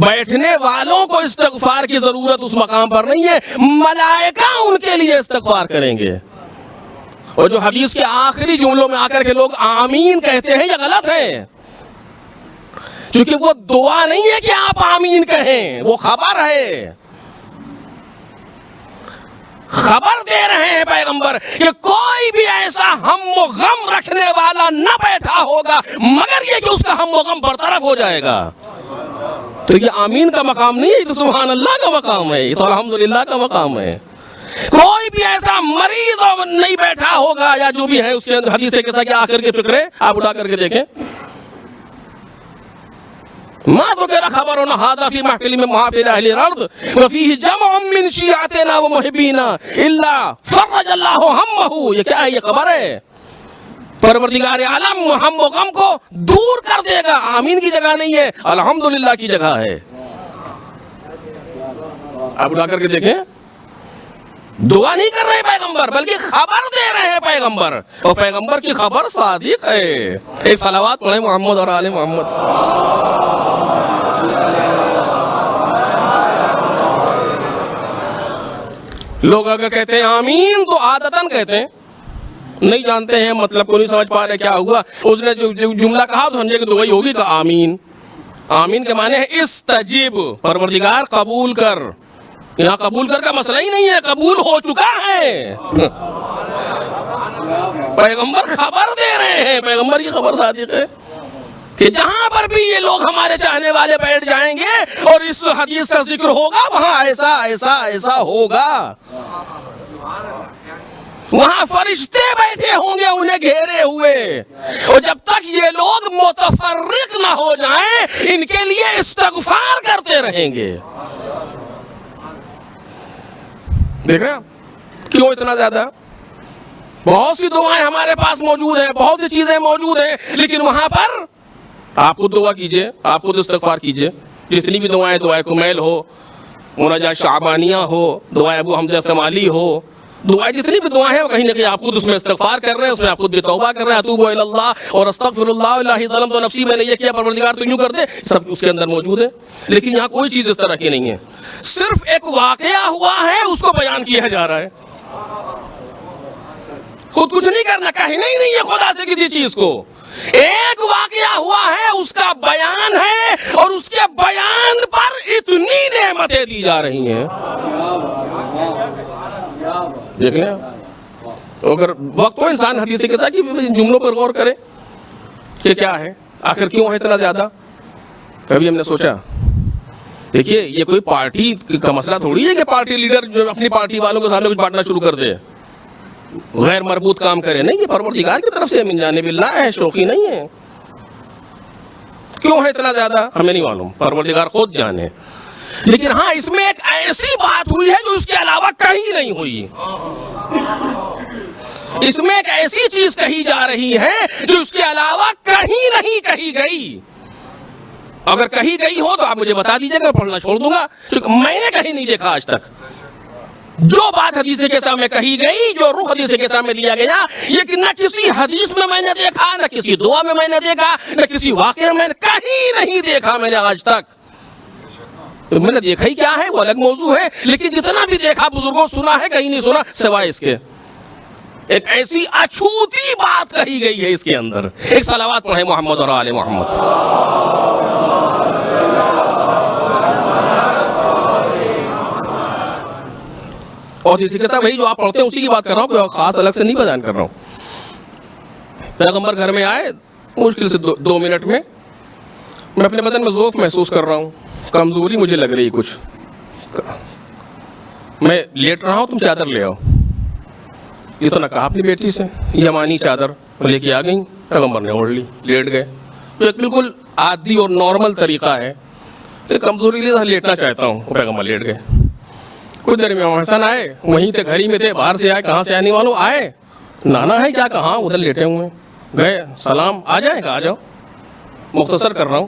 بیٹھنے والوں کو استغفار کی ضرورت اس مقام پر نہیں ہے, ملائکہ ان کے لیے استغفار کریں گے. اور جو حدیث کے آخری جملوں میں آ کر کے لوگ آمین کہتے ہیں یہ غلط ہے, کیونکہ وہ دعا نہیں ہے کہ آپ آمین کہیں, وہ خبر ہے. خبر دے رہے ہیں پیغمبر کہ کوئی بھی ایسا ہم و غم رکھنے والا نہ بیٹھا ہوگا مگر یہ کہ اس کا ہم و غم برطرف ہو جائے گا. تو یہ آمین کا مقام نہیں ہے, یہ تو سبحان اللہ کا مقام ہے, یہ تو الحمدللہ کا مقام ہے. کوئی بھی ایسا مریض نہیں بیٹھا ہوگا یا جو بھی ہے اس کے حدیث کے کہ آخر کے فکرے آپ اٹھا کر کے دیکھیں, ما ذکر خبر هذا في محفل من محافل اهل الارض وفيه جمع من شيعتنا ومحبينا الا فرج الله همه. یہ کیا ہے, یہ خبر ہے پروردگار عالم ہم و غم کو دور کر دے گا. آمین کی جگہ نہیں ہے, الحمدللہ کی جگہ ہے. آپ اٹھا کر کے دیکھیں, دعا نہیں کر رہے پیغمبر بلکہ خبر دے رہے ہیں پیغمبر, اور پیغمبر کی خبر صادق ہے. ایک صلوات پڑھیں محمد اور آل محمد. لوگ اگر کہتے ہیں آمین تو عادتاً کہتے ہیں, نہیں جانتے ہیں مطلب کو نہیں سمجھ پا رہے کیا ہوا. اس نے جو جملہ کہا تو سمجھے کہ دعائی ہوگی کہ آمین. آمین کے معنی ہے استجب, پروردگار قبول کر. یہاں قبول کر کا مسئلہ ہی نہیں ہے, قبول ہو چکا ہے. پیغمبر خبر دے رہے ہیں, پیغمبر کی خبر صادق ہے کہ جہاں پر بھی یہ لوگ ہمارے چاہنے والے بیٹھ جائیں گے اور اس حدیث کا ذکر ہوگا وہاں ایسا ایسا ایسا ہوگا. وہاں فرشتے بیٹھے ہوں گے انہیں گھیرے ہوئے, اور جب تک یہ لوگ متفرق نہ ہو جائیں ان کے لیے استغفار کرتے رہیں گے. دیکھ رہے ہیں کیوں اتنا زیادہ؟ بہت سی دعائیں ہمارے پاس موجود ہیں, بہت سی چیزیں موجود ہیں, لیکن وہاں پر آپ خود دعا کیجئے, آپ خود استغفار کیجئے. جتنی بھی دعائیں, دعائے کمیل ہو, مناجات شعبانیہ ہو, دعائے ابو حمزہ سمالی ہو, دعائیں جتنی بھی دعائیں ہیں کہیں نہ کہیں آپ خود اس میں استغفار کر رہے ہیں, اس میں آپ خود بھی توبہ کر رہے ہیں. اتوب الی اللہ اور استغفر اللہ الہی ظلمت نفسی, میں نے یہ کیا پروردگار تو یوں کر دے, سب اس کے اندر موجود ہے. لیکن یہاں کوئی چیز اس طرح کی نہیں ہے, صرف ایک واقعہ ہوا ہے اس کو بیان کیا جا رہا ہے. خود کچھ نہیں کرنا, کہنا ہی نہیں ہے خدا سے کسی چیز کو. ایک واقعہ ہوا ہے اس کا بیان ہے, اور اس کے بیان پر اتنی نعمتیں دی جا رہی ہیں. دیکھ لیں, اگر وقت ہو انسان حدیث کے ساتھ جملوں پر غور کرے کہ کیا ہے, آخر کیوں ہے اتنا زیادہ. کبھی ہم نے سوچا, دیکھیے یہ کوئی پارٹی کا مسئلہ تھوڑی ہے کہ پارٹی لیڈر جو اپنی پارٹی والوں کے سامنے کچھ بانٹنا شروع کر دے, غیر مربوط کام کرے. نہیں, یہ پروردگار کی طرف سے من جانب اللہ ہے, شوخی نہیں ہے. کیوں ہے اتنا زیادہ ہمیں نہیں معلوم, پروردگار خود جانے. لیکن ہاں اس میں ایک ایسی بات ہوئی ہے جو اس کے علاوہ کہیں نہیں ہوئی. اس میں ایک ایسی چیز کہی جا رہی ہے جو اس کے علاوہ کہیں نہیں کہی گئی. اگر کہی گئی ہو تو آپ مجھے بتا دیجیے گا, میں پڑھنا چھوڑ دوں گا, چونکہ میں نے کہیں نہیں دیکھا آج تک. جو بات حدیث کے سامنے کہی گئی, جو روح حدیث کے سامنے لیا گیا, یہ کہ نہ کسی حدیث میں میں نے دیکھا, نہ کسی دعا میں میں نے دیکھا, نہ کسی واقعے میں کہیں نہیں دیکھا میں نے آج تک. میں نے دیکھا ہی کیا ہے وہ الگ موضوع ہے, لیکن جتنا بھی دیکھا بزرگوں سنا ہے کہیں نہیں سنا سوائے اس کے ایک ایسی اچھوتی بات کہی گئی ہے اس کے اندر. ایک صلوات پڑھیں محمد اور آل محمد. اور اسی کے ساتھ وہی جو آپ پڑھتے ہیں اسی کی بات کر رہا ہوں, کوئی خاص الگ سے نہیں بیان کر رہا ہوں. پیغمبر گھر میں آئے, مشکل سے 2 منٹ میں میں اپنے بدن میں ضعف محسوس کر رہا ہوں, کمزوری مجھے لگ رہی کچھ. میں لیٹ رہا ہوں, تم چادر لے آؤ. یہ تو نہ کہا اپنی بیٹی سے, یمانی چادر لے کے آ گئی, پیغمبر نے اوڑھ لی, لیٹ گئے. تو ایک بالکل عادی اور نارمل طریقہ ہے کہ کمزوری کے لیے لیٹنا چاہتا ہوں, پیغمبر لیٹ گئے. کچھ دیر میں حسن آئے, وہیں تھے, گھر ہی میں تھے, باہر سے آئے, کہاں سے آئے نہیں معلوم, آئے, نانا ہے کیا, کہاں, ادھر لیٹے ہوئے. گئے, سلام, آ جائے گا, آ جاؤ, مختصر کر رہا ہوں.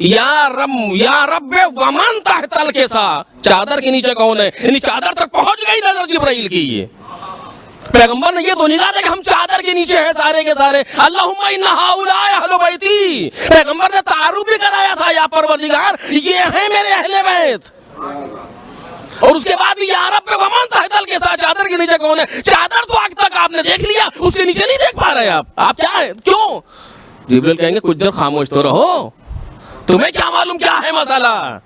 یا رب ومن تحت الکسا، چادر کے نیچے کون ہے؟ یعنی چادر تک پہنچ گئی نظر جبرائیل کی. یہ پیغمبر نے یہ تو نہیں کہا کہ ہم چادر کے نیچے ہیں سارے کے سارے. اللہم ان ہؤلاء اہل بیتی، پیغمبر نے تعارف بھی کرایا تھا، یا پروردگار یہ ہیں میرے اہل بیت. اور اس کے بعد یا رب ومن تحت الکسا، چادر کے نیچے کون ہے؟ چادر تو آج تک آپ نے دیکھ لیا، اس کے نیچے نہیں دیکھ پا رہے آپ کیا ہے؟ کیوں؟ جبرائیل کہیں گے کچھ دیر خاموش تو رہو، تمہیں کیا معلوم کیا ہے مسئلہ؟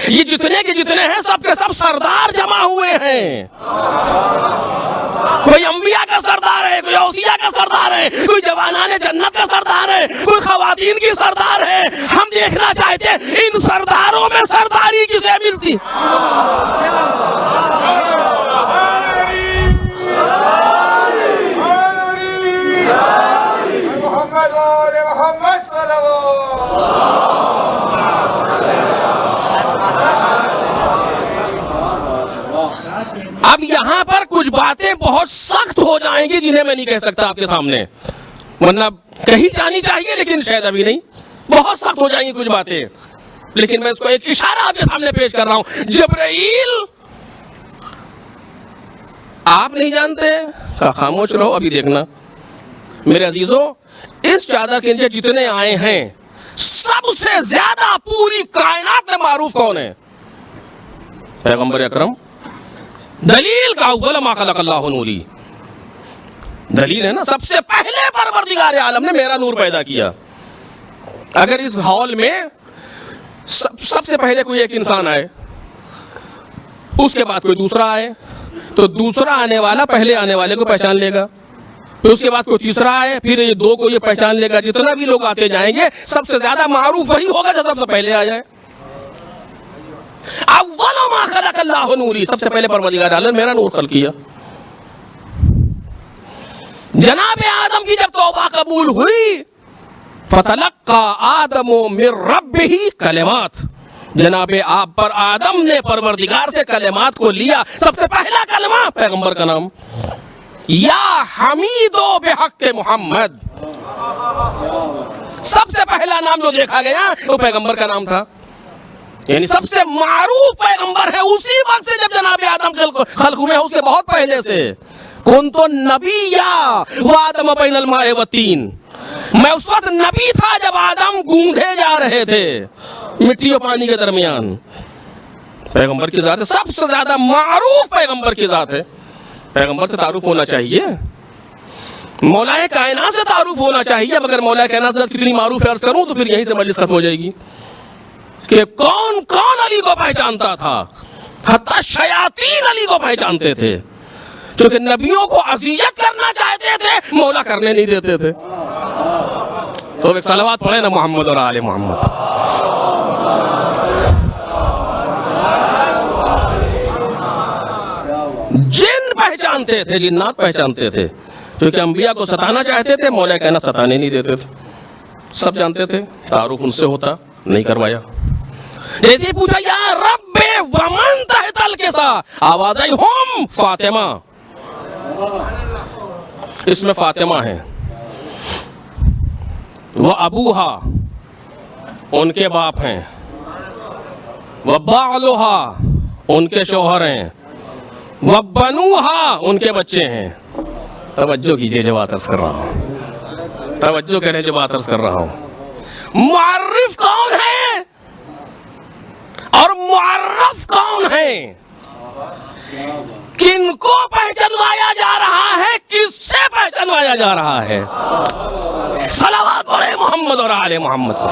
یہ جتنے کے جتنے ہیں سب کے سب سردار جمع ہوئے ہیں. کوئی انبیاء کا سردار ہے، کوئی اوصیاء کا سردار ہے، کوئی جوانان جنت کا سردار ہے، کوئی خواتین کی سردار ہے. ہم دیکھنا چاہتے ہیں ان سرداروں میں سرداری کسے ملتی. اب یہاں پر کچھ باتیں بہت سخت ہو جائیں گی جنہیں میں نہیں کہہ سکتا آپ کے سامنے، ورنہ کہی جانی چاہیے لیکن شاید ابھی نہیں. بہت سخت ہو جائیں گی کچھ باتیں، لیکن میں اس کو ایک اشارہ آپ کے سامنے پیش کر رہا ہوں. جبرائیل آپ نہیں جانتے، خاموش رہو، ابھی دیکھنا. میرے عزیزوں، اس چادر کے نیچے جتنے آئے ہیں سب سے زیادہ پوری کائنات میں معروف کون ہے؟ پیغمبر اکرم. دلیل کا اول ما خلق اللہ نوری، دلیل ہے نا، سب سے پہلے پروردگار عالم نے میرا نور پیدا کیا. اگر اس ہال میں سب سے پہلے کوئی ایک انسان آئے، اس کے بعد کوئی دوسرا آئے، تو دوسرا آنے والا پہلے آنے والے کو پہچان لے گا. پھر اس کے بعد کوئی تیسرا آئے، پھر یہ دو کو یہ پہچان لے گا. جتنا بھی لوگ آتے جائیں گے سب سے زیادہ معروف وہی ہوگا جو سب سے پہلے آ جائے. اول ما خلق اللہ نوری، سب سے پہلے پروردگار عالم میرا نور خلق کیا. جناب آدم کی جب توبہ قبول ہوئی، فتلقى آدم من ربہ کلمات، جناب آپ پر آدم نے پروردگار سے کلمات کو لیا. سب سے پہلا کلمہ پیغمبر کا نام، یا حمیدو بحق محمد. سب سے پہلا نام جو دیکھا گیا وہ پیغمبر کا نام تھا. یعنی سب سے معروف پیغمبر ہے اسی وقت سے جب جناب آدم خلق ہوئے، اس کے بہت پہلے سے. کنت نبیا وآدم بین الماء والطین، میں اس وقت نبی تھا جب آدم گونگے جا رہے تھے مٹی اور پانی کے درمیان. پیغمبر کی ذات ہے، سب سے زیادہ معروف پیغمبر کی ذات ہے. پیغمبر سے تعارف ہونا چاہیے، مولا کائنات سے تعارف ہونا چاہیے. اگر مولا کائنات سے کتنی معروف عرض کروں تو پھر یہیں سے مجلس ختم ہو جائے گی کہ کون کون علی کو پہچانتا تھا. حتی شیاطین علی کو پہچانتے تھے، چونکہ نبیوں کو اذیت کرنا چاہتے تھے، مولا کرنے نہیں دیتے تھے. تو ایک صلوات پڑھیں نا محمد اور آل محمد. جن پہچانتے تھے، جنات پہچانتے تھے، کیونکہ انبیاء کو ستانا چاہتے تھے، مولا کہنا ستانے نہیں دیتے تھے. سب جانتے تھے، تعارف ان سے ہوتا نہیں کروایا. جیسے پوچھا یا رب ومن تحت الکسا، آواز آئی ہم فاطمہ. اس میں فاطمہ ہیں، وہ ابوہا ان کے باپ ہیں، وہ بعلہا ان کے شوہر ہیں، وہ بنوہا ان کے بچے ہیں. توجہ کیجئے جو بات عرض کر رہا ہوں، توجہ کریں جو بات عرض کر رہا ہوں. معرف کون ہے اور معرف کون ہے؟ کن کو پہچانوایا جا رہا ہے، کس سے پہچانوایا جا رہا ہے؟ صلوات پڑھے محمد اور آل محمد کو.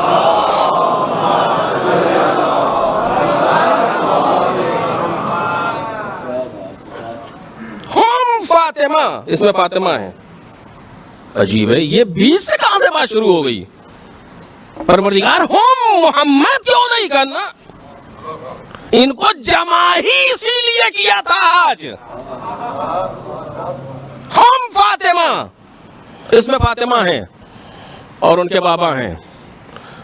ہم فاطمہ، اس میں فاطمہ ہے. عجیب ہے، یہ 20 سے کہاں سے بات شروع ہو گئی؟ پروردگار ہم محمد کیوں نہیں کرنا؟ ان کو جمع ہی اسی لیے کیا تھا. آج ہم فاطمہ، اس میں فاطمہ ہیں اور ان کے بابا ہیں،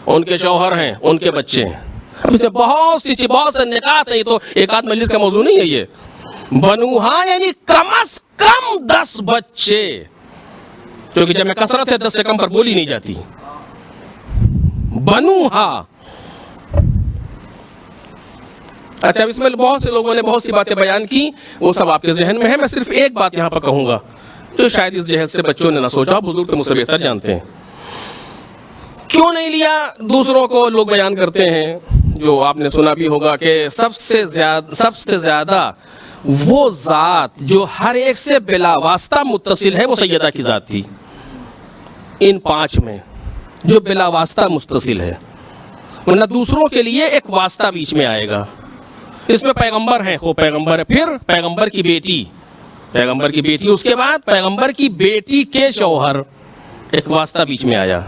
ان کے شوہر ہیں، ان کے بچے ہیں. اب اسے بہت سے نکات ہیں، تو ایک آدھ مجلس کا موضوع نہیں ہے یہ. بنوہا یعنی کم از کم 10 بچے، کیونکہ جب میں کثرت ہے 10 سے کم پر بولی نہیں جاتی. بنوہا اچھا اس میں بہت سے لوگوں نے بہت سی باتیں بیان کی، وہ سب آپ کے ذہن میں ہے. میں صرف ایک بات یہاں پر کہوں گا جو شاید اس جہت سے بچوں نے نہ سوچا، بزرگ تو مجھ سے بہتر جانتے ہیں. کیوں نہیں لیا دوسروں کو لوگ بیان کرتے ہیں، جو آپ نے سنا بھی ہوگا کہ سب سے زیادہ وہ ذات جو ہر ایک سے بلا واسطہ متصل ہے وہ سیدہ کی ذات تھی. ان 5 میں جو بلا واسطہ متصل ہے، ورنہ دوسروں کے لیے ایک واسطہ بیچ میں آئے گا. اس میں پیغمبر ہیں، وہ پیغمبر ہے، پھر پیغمبر کی بیٹی، اس کے بعد پیغمبر کی بیٹی کے شوہر، ایک واسطہ بیچ میں آیا.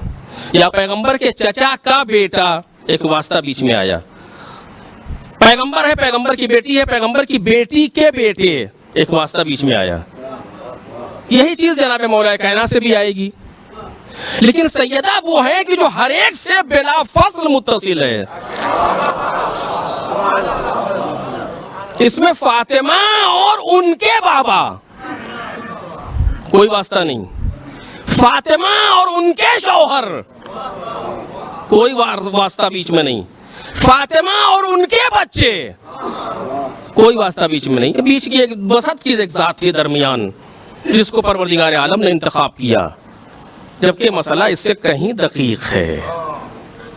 یا پیغمبر کے چچا کا بیٹا، ایک واسطہ بیچ میں آیا. پیغمبر ہے، پیغمبر کی بیٹی ہے، پیغمبر کی بیٹی کے بیٹے، ایک واسطہ بیچ میں آیا. یہی چیز جناب مولا کائنات سے بھی آئے گی. لیکن سیدہ وہ ہے کہ جو ہر ایک سے بلا فصل متصل ہے. اس میں فاطمہ اور ان کے بابا کوئی واسطہ نہیں، فاطمہ اور ان کے شوہر کوئی واسطہ بیچ میں نہیں، فاطمہ اور ان کے بچے کوئی واسطہ بیچ میں نہیں. بیچ کی ایک وسط کی ایک ذات کے درمیان جس کو پروردگار عالم نے انتخاب کیا، جبکہ مسئلہ اس سے کہیں دقیق ہے.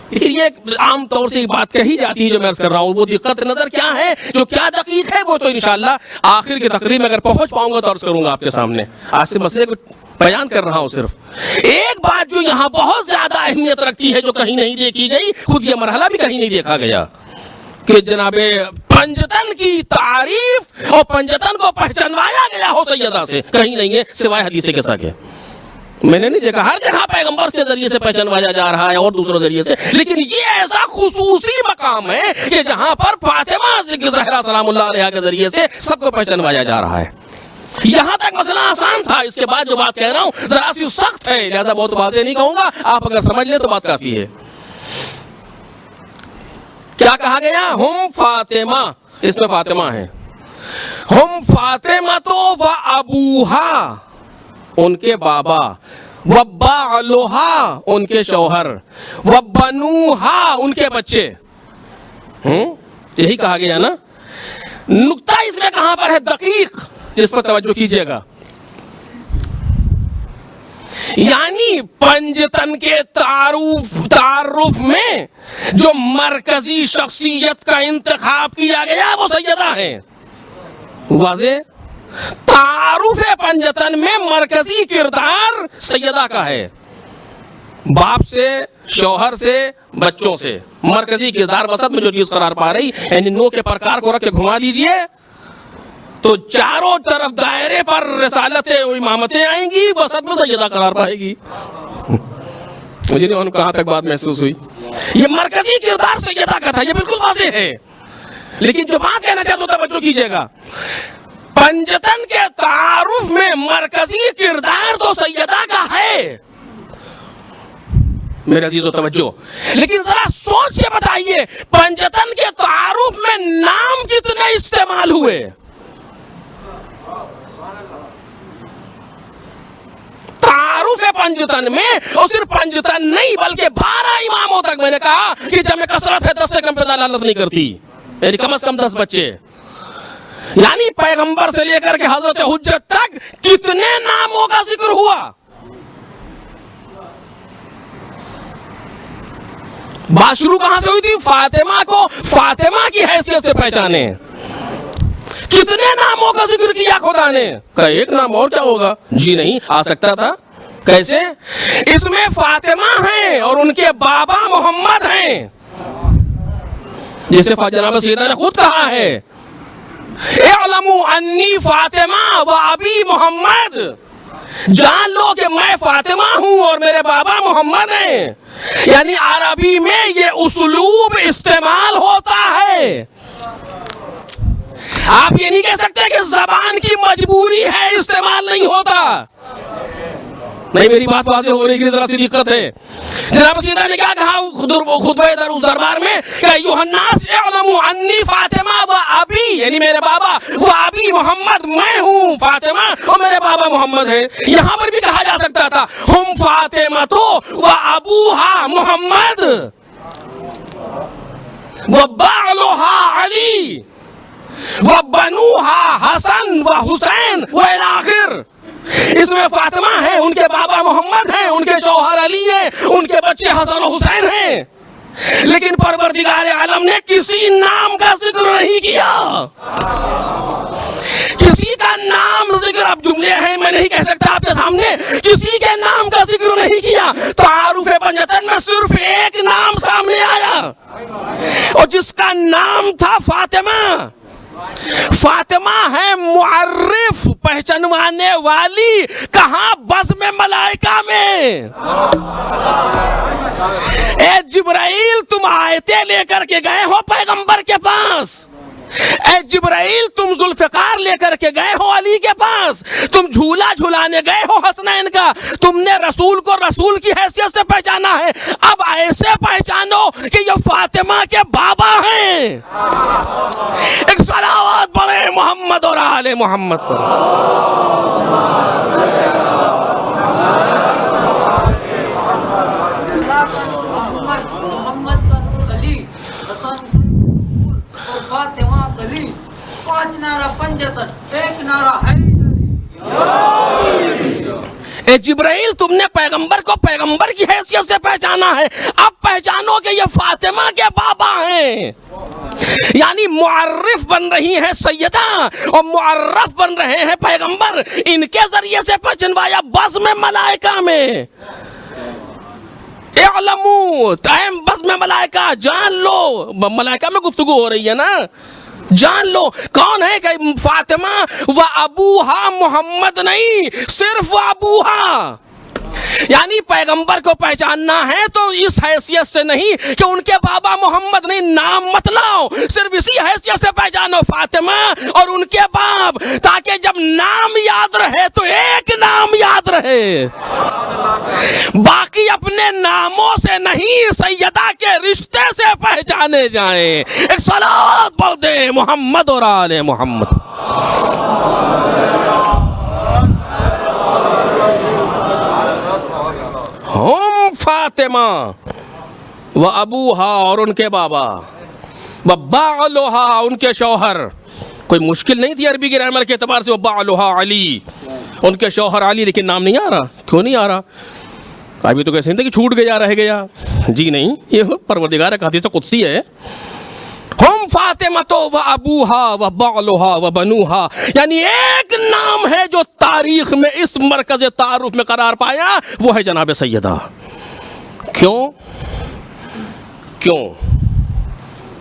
لیکن یہ عام طور سے بات کہی جاتی ہے جو میں عرض کر رہا ہوں، وہ دقت نظر کیا ہے، جو کیا دقیق ہے، وہ تو انشاءاللہ آخر کی تقریر میں اگر پہنچ پاؤں گا تو عرض کروں گا آپ کے سامنے. آج سے مسئلے کو بیان کر رہا ہوں. صرف ایک بات جو یہاں بہت زیادہ اہمیت رکھتی ہے، جو کہیں نہیں دیکھی گئی، خود یہ مرحلہ بھی کہیں نہیں دیکھا گیا، کہ جناب پنجتن کی تعریف اور پنجتن کو پہچانوایا گیا ہو سیدہ سے، کہیں نہیں ہے سوائے حدیث کے ساتھ. میں نے نہیں دیکھا، ہر جگہ پیغمبر کے ذریعے سے پہچانوایا جا رہا ہے اور دوسروں ذریعے سے. لیکن یہ ایسا خصوصی مقام ہے کہ جہاں پر فاطمہ زہرا سلام اللہ علیہا کے ذریعے سے سب کو پہچانوایا جا رہا ہے. یہاں تک مسئلہ آسان تھا. اس کے بعد جو بات کہہ رہا ہوں ذرا سی سخت ہے، لہذا بہت واضح نہیں کہوں گا، آپ اگر سمجھ لیں تو بات کافی ہے. کیا کہا گیا؟ ہم فاطمہ، اس میں فاطمہ ہے. ہم فاطمہ تو و ابوہا، ان کے بابا، و بعلہا، ان کے شوہر، و بنوہا، ان کے بچے. یہی کہا گیا نا. نقطہ اس میں کہاں پر ہے دقیق، اس پر توجہ کیجئے گا. یعنی پنجتن کے تعارف میں جو مرکزی شخصیت کا انتخاب کیا گیا وہ سیدہ ہیں. واضح؟ تعارف پنجتن میں مرکزی کردار سیدہ کا ہے. باپ سے، شوہر سے، بچوں سے مرکزی کردار وسط میں جو چیز قرار پا رہی، یعنی نو کے پرکار کو رکھ کے گھما دیجئے تو چاروں طرف دائرے پر رسالتیں و امامتیں آئیں گی، وسط میں سیدہ قرار پائے گی. مجھے نہیں کہاں تک بات محسوس ہوئی. یہ مرکزی کردار سیدہ کا تھا، یہ بالکل واضح ہے. لیکن جو بات کہنا چاہتا ہوں توجہ کیجئے گا، پنجتن کے تعارف میں مرکزی کردار تو سیدہ کا ہے میرے عزیز و توجہ. لیکن ذرا سوچ کے بتائیے پنجتن کے تعارف میں نام کتنے استعمال ہوئے؟ تعارف پنجتن میں، اور صرف پنجتن نہیں بلکہ 12 اماموں تک میں نے کہا کہ جمع کثرت ہے 10 سے کم پہ دلالت نہیں کرتی، یعنی کم از کم 10 بچے. یعنی پیغمبر سے لے کر کے حضرت حجت تک کتنے ناموں کا ذکر ہوا؟ بات شروع کہاں سے ہوئی تھی؟ فاطمہ کو فاطمہ کی حیثیت سے پہچانے. کتنے ناموں کا ذکر کیا خدا نے؟ کہا ایک نام اور کیا ہوگا؟ جی نہیں، آ سکتا تھا. کیسے؟ اس میں فاطمہ ہیں اور ان کے بابا محمد ہیں، جیسے جناب سیدہ نے خود کہا ہے اعلموا انی فاطمہ و ابی محمد، جان لو کہ میں فاطمہ ہوں اور میرے بابا محمد ہیں. یعنی عربی میں یہ اسلوب استعمال ہوتا ہے. آپ یہ نہیں کہہ سکتے کہ زبان کی مجبوری ہے استعمال نہیں ہوتا. نہیں، میری بات واضح ہو رہی ہے، ذرا سی دقت ہے. جناب سیدہ نے کیا کہا خطبہ دربار میں کہ ایھا الناس اعلموا انی فاطمہ و ابی، یعنی میرے بابا، وہ ابی محمد، میں ہوں فاطمہ اور میرے بابا محمد ہیں. یہاں پر بھی کہا جا سکتا تھا ہم فاطمہ تو و ابوہا محمد. وبعلها علی وبنوها حسن وحسین والى آخر. اس میں فاطمہ ہیں، ان کے بابا محمد ہیں، ان کے شوہر علی ہیں، ان کے بچے حسن و حسین ہیں، لیکن پروردگار عالم نے کسی نام کا ذکر نہیں کیا. کسی کا نام ذکر، اب جملے ہیں میں نہیں کہہ سکتا آپ کے سامنے، کسی کے نام کا ذکر نہیں کیا. تعارف بنجتن میں صرف ایک نام سامنے آیا، اور جس کا نام تھا فاطمہ. فاطمہ ہے معرف، پہچانوانے والی. کہاں؟ بزم ملائکہ میں. اے جبرائیل تم آیتیں لے کر کے گئے ہو پیغمبر کے پاس، اے جبرائیل تم ذوالفقار لے کر کے گئے ہو علی کے پاس، تم جھولا جھولانے گئے ہو حسنین کا، تم نے رسول کو رسول کی حیثیت سے پہچانا ہے. اب ایسے پہچانو کہ یہ فاطمہ کے بابا ہیں. ایک صلوات پڑھے محمد اور آل محمد پر. اے جبرائیل تم نے پیغمبر کو پیغمبر کی حیثیت سے پہچانا ہے، اب پہچانو کہ یہ فاطمہ کے بابا ہیں. یعنی معرف بن رہی ہیں سیدہ اور معرف بن رہے ہیں پیغمبر. ان کے ذریعے سے پہچنوایا بزم ملائکہ میں. اعلموا، بزم ملائکہ جان لو. ملائکہ میں گفتگو ہو رہی ہے نا، جان لو کون ہے کہ فاطمہ و ابوہا محمد نہیں، صرف و ابوہا. یعنی پیغمبر کو پہچاننا ہے تو اس حیثیت سے نہیں کہ ان کے بابا محمد نہیں، نام مت لاؤ، صرف اسی حیثیت سے پہچانو فاطمہ اور ان کے باپ، تاکہ جب نام یاد رہے تو ایک نام یاد رہے، باقی اپنے ناموں سے نہیں سیدہ کے رشتے سے پہچانے جائیں. ایک صلوات پڑھ دیں محمد اور آل محمد. ہم فاطمہ و ابوہا، اور ان کے بابا، و بعلہا، ان کے شوہر. کوئی مشکل نہیں تھی عربی کی گرامر کے اعتبار سے. و بعلہا علی، ان کے شوہر علی، لیکن نام نہیں آ رہا. کیوں نہیں آ رہا؟ ابھی تو کیسے نہیں تھا کہ چھوٹ گیا رہ گیا. جی نہیں، یہ پروردگار کا حدیث قدسی ہے. ہم فاطمہ تو و ابوہا و بعلہا و بنوہا، یعنی ایک نام ہے جو تاریخ میں اس مرکز تعارف میں قرار پایا، وہ ہے جناب سیدہ. کیوں؟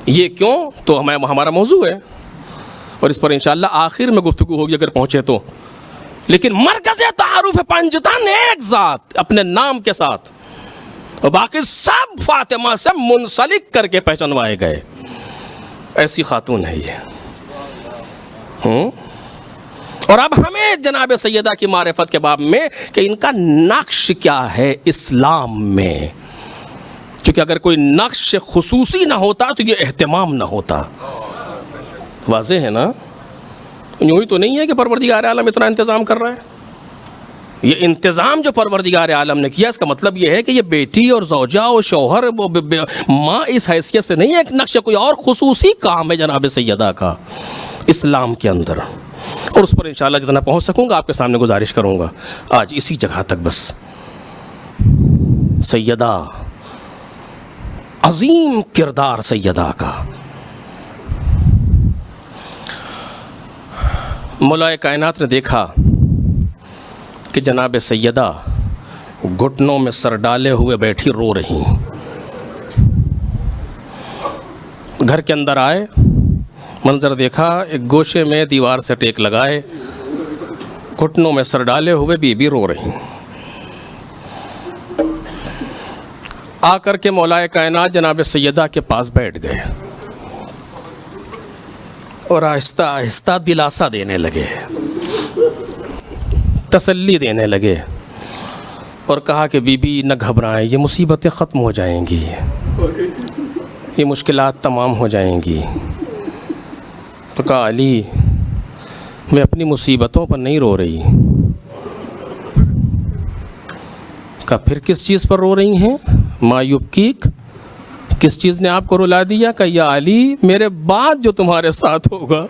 یہ کیوں تو ہمارا موضوع ہے، اور اس پر انشاءاللہ آخر میں گفتگو ہوگی اگر پہنچے تو. لیکن مرکز تعارف پنجتن ایک ذات اپنے نام کے ساتھ، اور باقی سب فاطمہ سے منسلک کر کے پہچانوائے گئے. ایسی خاتون ہے یہ. اور اب ہمیں جناب سیدہ کی معرفت کے باب میں کہ ان کا نقش کیا ہے اسلام میں، چونکہ اگر کوئی نقش خصوصی نہ ہوتا تو یہ اہتمام نہ ہوتا. واضح ہے نا؟ یوں ہی تو نہیں ہے کہ پروردگار عالم اتنا انتظام کر رہا ہے. یہ انتظام جو پروردگار عالم نے کیا، اس کا مطلب یہ ہے کہ یہ بیٹی اور زوجہ اور شوہر ماں اس حیثیت سے نہیں ہے، ایک نقش کوئی اور خصوصی کام ہے جناب سیدہ کا اسلام کے اندر. اور اس پر انشاءاللہ جتنا پہنچ سکوں گا آپ کے سامنے گزارش کروں گا. آج اسی جگہ تک بس. سیدہ، عظیم کردار سیدہ کا. مولا کائنات نے دیکھا کہ جناب سیدہ گھٹنوں میں سر ڈالے ہوئے بیٹھی رو رہی. گھر کے اندر آئے، منظر دیکھا، ایک گوشے میں دیوار سے ٹیک لگائے، گھٹنوں میں سر ڈالے ہوئے بی بی رو رہی. آ کر کے مولا کائنات جناب سیدہ کے پاس بیٹھ گئے اور آہستہ آہستہ دلاسا دینے لگے، تسلی دینے لگے، اور کہا کہ بی بی نہ گھبرائیں، یہ مصیبتیں ختم ہو جائیں گی، یہ مشکلات تمام ہو جائیں گی. تو کہا علی، میں اپنی مصیبتوں پر نہیں رو رہی. کہا پھر کس چیز پر رو رہی ہیں؟ ما یبکیک، کس چیز نے آپ کو رلا دیا؟ کہ یا علی میرے بعد جو تمہارے ساتھ ہوگا،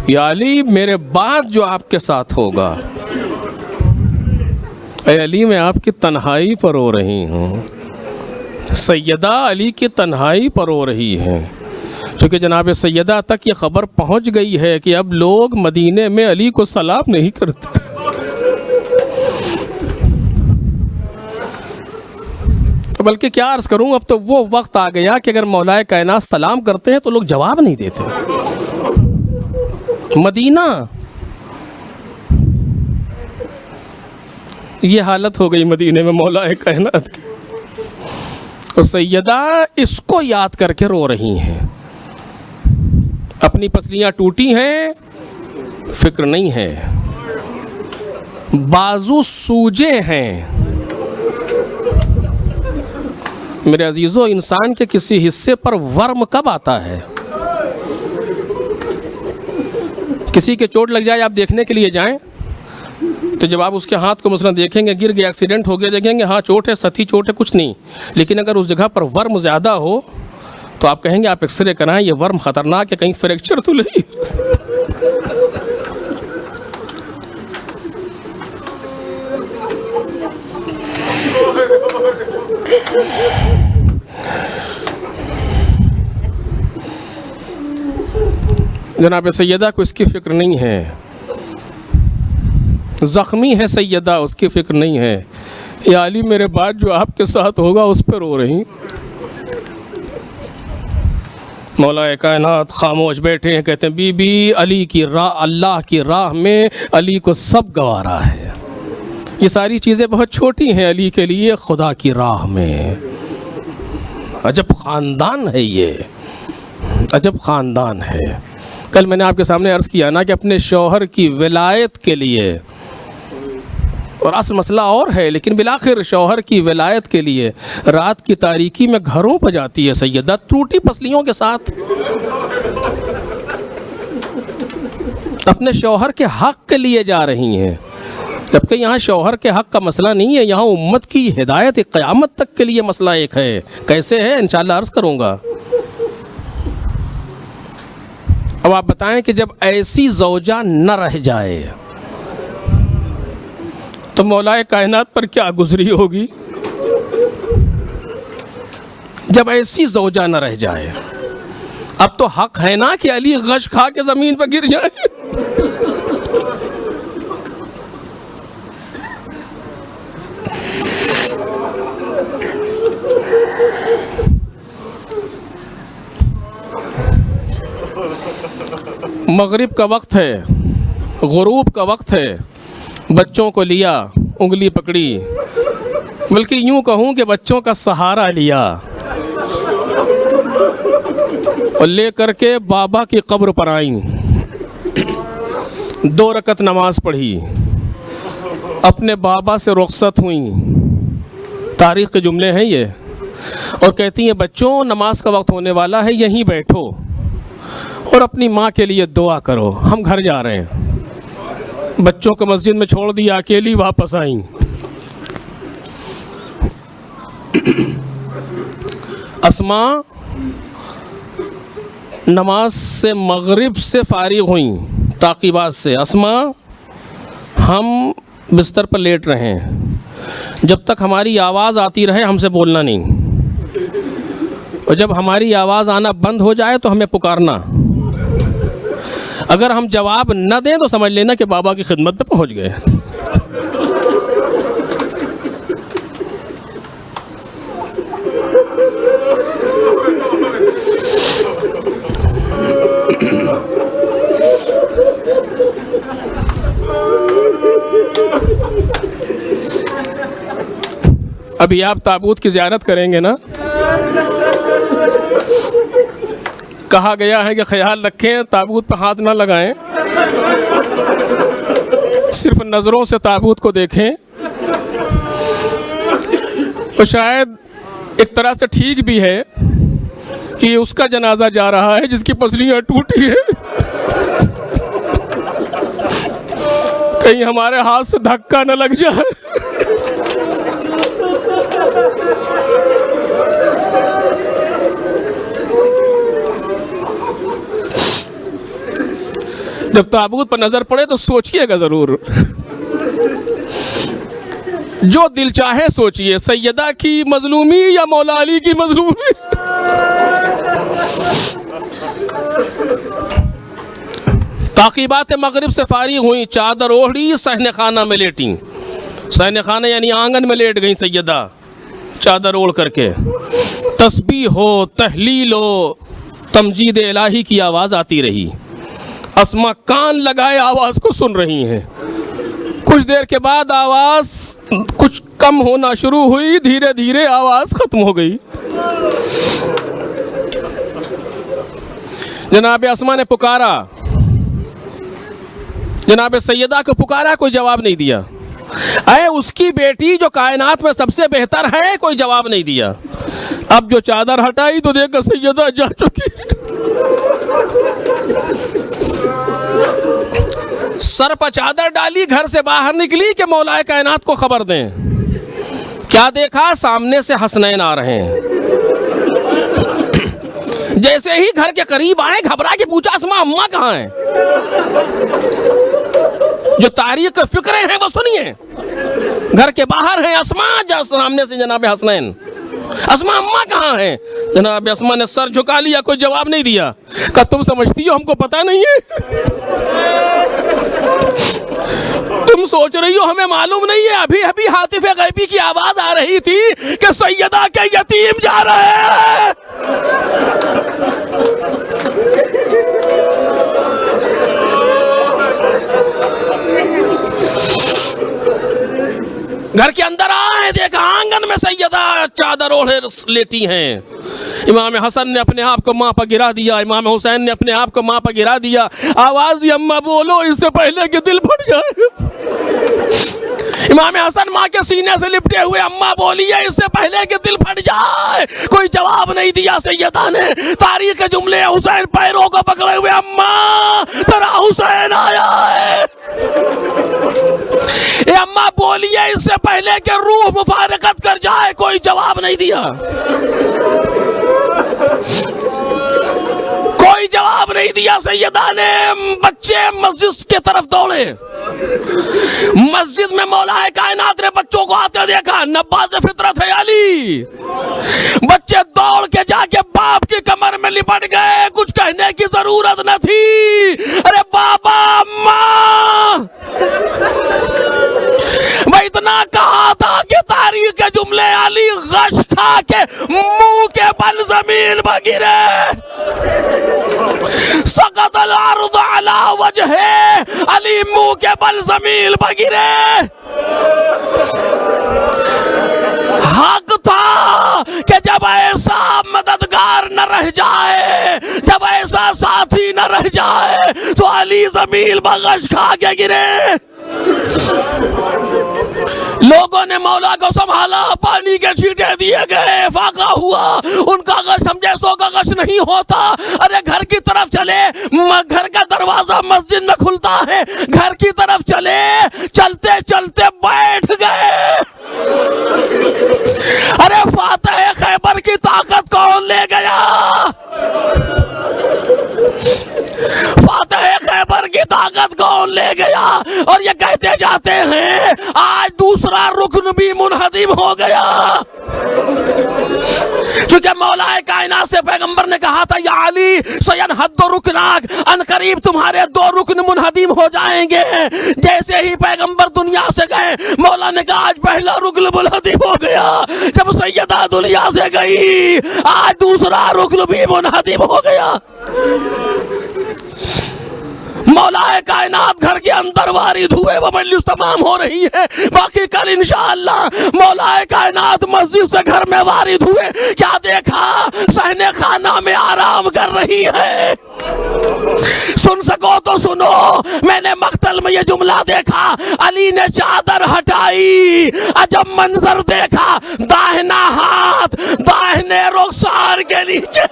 یا علی میرے بعد جو آپ کے ساتھ ہوگا، اے علی میں آپ کی تنہائی پر رو رہی ہوں. سیدہ علی کی تنہائی پر رو رہی ہیں، چونکہ جناب سیدہ تک یہ خبر پہنچ گئی ہے کہ اب لوگ مدینے میں علی کو سلام نہیں کرتے. بلکہ کیا عرض کروں، اب تو وہ وقت آ گیا کہ اگر مولا کائنات سلام کرتے ہیں تو لوگ جواب نہیں دیتے. مدینہ یہ حالت ہو گئی مدینے میں مولا کائنات کی. تو سیدہ اس کو یاد کر کے رو رہی ہیں. اپنی پسلیاں ٹوٹی ہیں، فکر نہیں ہے. بازو سوجے ہیں. میرے عزیزو، انسان کے کسی حصے پر ورم کب آتا ہے؟ کسی کے چوٹ لگ جائے، آپ دیکھنے کے لیے جائیں تو جب آپ اس کے ہاتھ کو مثلا دیکھیں گے، گر گیا، ایکسیڈنٹ ہو گیا، دیکھیں گے ہاں چوٹ ہے، سطحی چوٹ ہے، کچھ نہیں. لیکن اگر اس جگہ پر ورم زیادہ ہو تو آپ کہیں گے آپ ایکس رے کرائیں، یہ ورم خطرناک ہے، کہیں فریکچر تو نہیں. جناب سیدہ کو اس کی فکر نہیں ہے. زخمی ہے سیدہ، اس کی فکر نہیں ہے. یا علی میرے بعد جو آپ کے ساتھ ہوگا اس پہ رو رہی. مولا کائنات خاموش بیٹھے ہیں، کہتے ہیں بی بی علی کی راہ، اللہ کی راہ میں علی کو سب گوارا ہے. یہ ساری چیزیں بہت چھوٹی ہیں علی کے لیے خدا کی راہ میں. عجب خاندان ہے یہ، عجب خاندان ہے. کل میں نے آپ کے سامنے عرض کیا نا کہ اپنے شوہر کی ولایت کے لیے، اور اصل مسئلہ اور ہے، لیکن بالآخر شوہر کی ولایت کے لیے رات کی تاریکی میں گھروں پہ جاتی ہے سیدہ ٹوٹی پسلیوں کے ساتھ. اپنے شوہر کے حق کے لیے جا رہی ہیں، جبکہ یہاں شوہر کے حق کا مسئلہ نہیں ہے، یہاں امت کی ہدایت قیامت تک کے لیے مسئلہ ایک ہے. کیسے ہے انشاءاللہ عرض کروں گا. اب آپ بتائیں کہ جب ایسی زوجہ نہ رہ جائے تو مولا کائنات پر کیا گزری ہوگی؟ جب ایسی زوجہ نہ رہ جائے، اب تو حق ہے نا کہ علی غش کھا کے زمین پہ گر جائے. مغرب کا وقت ہے، غروب کا وقت ہے، بچوں کو لیا، انگلی پکڑی، بلکہ یوں کہوں کہ بچوں کا سہارا لیا اور لے کر کے بابا کی قبر پر آئیں. 2 رکعت نماز پڑھی، اپنے بابا سے رخصت ہوئیں. تاریخ کے جملے ہیں یہ. اور کہتی ہیں بچوں نماز کا وقت ہونے والا ہے، یہیں بیٹھو اور اپنی ماں کے لیے دعا کرو، ہم گھر جا رہے ہیں. بچوں کو مسجد میں چھوڑ دیا، اکیلی واپس آئیں. اسماء نماز سے مغرب سے فارغ ہوئیں، تعقیبات سے. اسماء ہم بستر پر لیٹ رہے ہیں، جب تک ہماری آواز آتی رہے ہم سے بولنا نہیں، اور جب ہماری آواز آنا بند ہو جائے تو ہمیں پکارنا. اگر ہم جواب نہ دیں تو سمجھ لینا کہ بابا کی خدمت پہ پہنچ گئے. ابھی آپ تابوت کی زیارت کریں گے نا، کہا گیا ہے کہ خیال رکھیں تابوت پہ ہاتھ نہ لگائیں، صرف نظروں سے تابوت کو دیکھیں. اور شاید ایک طرح سے ٹھیک بھی ہے کہ اس کا جنازہ جا رہا ہے جس کی پسلیاں ٹوٹی ہیں. کہیں ہمارے ہاتھ سے دھکا نہ لگ جائے. جب تابوت پر نظر پڑے تو سوچئے گا ضرور، جو دل چاہے سوچئے، سیدہ کی مظلومی یا مولا علی کی مظلومی۔ تعقیبات مغرب سے فارغ ہوئیں، چادر اوڑھی صحن خانہ میں لیٹیں۔ صحن خانہ یعنی آنگن میں لیٹ گئیں سیدہ چادر اوڑھ کر کے۔ تسبیح ہو، تحلیل ہو، تمجید الہی کی آواز آتی رہی۔ اسما کان لگائے آواز کو سن رہی ہیں۔ کچھ دیر کے بعد آواز کچھ کم ہونا شروع ہوئی، دھیرے دھیرے آواز ختم ہو گئی۔ جناب اسما نے پکارا، جناب سیدہ کو پکارا، کوئی جواب نہیں دیا۔ اے اس کی بیٹی جو کائنات میں سب سے بہتر ہے، کوئی جواب نہیں دیا۔ اب جو چادر ہٹائی تو دیکھا سیدہ جا چکی، سر پر چادر ڈالی، گھر سے باہر نکلی کہ مولا کائنات کو خبر دیں۔ کیا دیکھا؟ سامنے سے حسنین آ رہے ہیں۔ جیسے ہی گھر کے قریب آئے، گھبرا کے پوچھا اسما اماں کہاں ہیں؟ جو تاریخ فکرے ہیں وہ سنیے۔ گھر کے باہر ہیں اسما، سامنے سے جناب حسنین۔ اسما اماں کہاں ہیں؟ جناب اسما نے سر جھکا لیا، کوئی جواب نہیں دیا۔ کہا تم سمجھتی ہو ہم کو پتہ نہیں ہے؟ تم سوچ رہی ہو ہمیں معلوم نہیں ہے؟ ابھی ابھی ہاتف غیبی کی آواز آ رہی تھی کہ سیدہ کے یتیم جا رہے ہیں۔ گھر کے اندر آئے، دیکھا آنگن میں سیدہ چادر اوڑھے لیٹی ہیں۔ امام حسن نے اپنے آپ کو ماں پر گرا دیا، امام حسین نے اپنے آپ کو ماں پر گرا دیا۔ آواز دی اماں بولو اس سے پہلے کہ دل پھٹ جائے۔ امام حسن ماں کے سینے سے لپٹے ہوئے، اماں بولی ہے اس سے پہلے کہ دل پھٹ جائے۔ کوئی جواب نہیں دیا سیدہ نے۔ تاریخ کے جملے، حسین پیروں کو پکڑے ہوئے، اماں تیرا حسین آیا ہے۔ اے اماں بولی ہے اس سے پہلے کہ روح مفارقت کر جائے۔ کوئی جواب نہیں دیا، کوئی جواب نہیں دیا۔ سیدہ نے بچے مسجد کی طرف دوڑے۔ مسجد میں مولا کائنات نے بچوں کو آتے دیکھا، نباز فطرت ہے علی۔ بچے دوڑ کے جا کے باپ کی کمر میں لپٹ گئے، کچھ کہنے کی ضرورت نہ تھی۔ ارے بابا، اماں، میں اتنا کہا تھا کہ تاریخ کے جملے، علی غش کھا کے منہ کے بل زمین پر گرے۔ سقط الارض علی وجہہ، علی منہ کے بل زمین پر گرے۔ حق تھا کہ جب ایسا مددگار نہ رہ جائے، جب ایسا ساتھی نہ رہ جائے تو علی زمین پر غش کھا کے گرے۔ لوگوں نے مولا کو سنبھالا، پانی کے چھینٹے دیے گئے، فاقہ ہوا۔ ان کا غش ہم جیسوں کا غش نہیں ہوتا۔ ارے گھر کی طرف چلے، گھر کا دروازہ مسجد میں کھلتا ہے، گھر کی طرف چلے، چلتے چلتے بیٹھ گئے۔ ارے فاتح خیبر کی طاقت کون لے گیا؟ فاتح خیبر کی طاقت کون لے گیا؟ اور یہ کہتے جاتے ہیں آج دوسرا رکن بھی منہدم ہو گیا۔ چونکہ مولا کائنات سے پیغمبر نے کہا تھا یا علی سینحد رکناک، ان قریب تمہارے 2 رکن منہدم ہو جائیں گے۔ جیسے ہی پیغمبر دنیا سے گئے، مولا نے کہا آج پہلا رکن منہدم ہو گیا۔ جب سیدہ دنیا سے گئی، آج دوسرا رکن بھی منہدم ہو گیا۔ مولا کائنات گھر کے اندر وارد ہوئے، وہ مجلس تمام ہو رہی ہے، باقی کل انشاءاللہ مولا کائنات مسجد سے گھر میں وارد ہوئے۔ کیا دیکھا؟ صحن خانہ میں آرام کر رہی ہے۔ سن سکو تو سنو، میں نے مقتل میں یہ جملہ دیکھا، علی نے چادر ہٹائی، عجب منظر دیکھا، داہنا ہاتھ داہنے رخسار کے نیچے،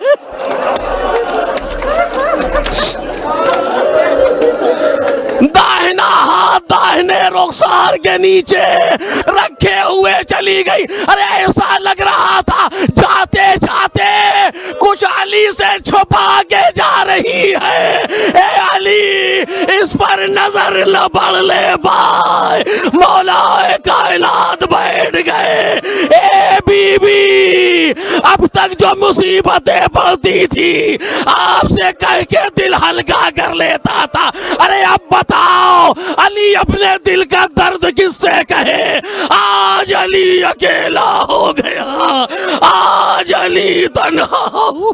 داہنا ہاتھ داہنے رخسار کے نیچے رکھے ہوئے چلی گئی. ارے ایسا لگ رہا تھا جاتے جاتے کچھ علی سے چھپا کے جا رہی ہے. اے علی اس پر نظر نہ پڑ لے پائے. مولا کائنات بیٹھ گئے. اے بی بی اب تک جو مصیبتیں پڑتی تھی آپ سے کہہ کے دل ہلکا کر لیتا تھا. ارے اب بتاؤ علی اپنے دل کا درد کس سے کہے؟ آج علی اکیلا ہو گیا. آج علی تنہا ہو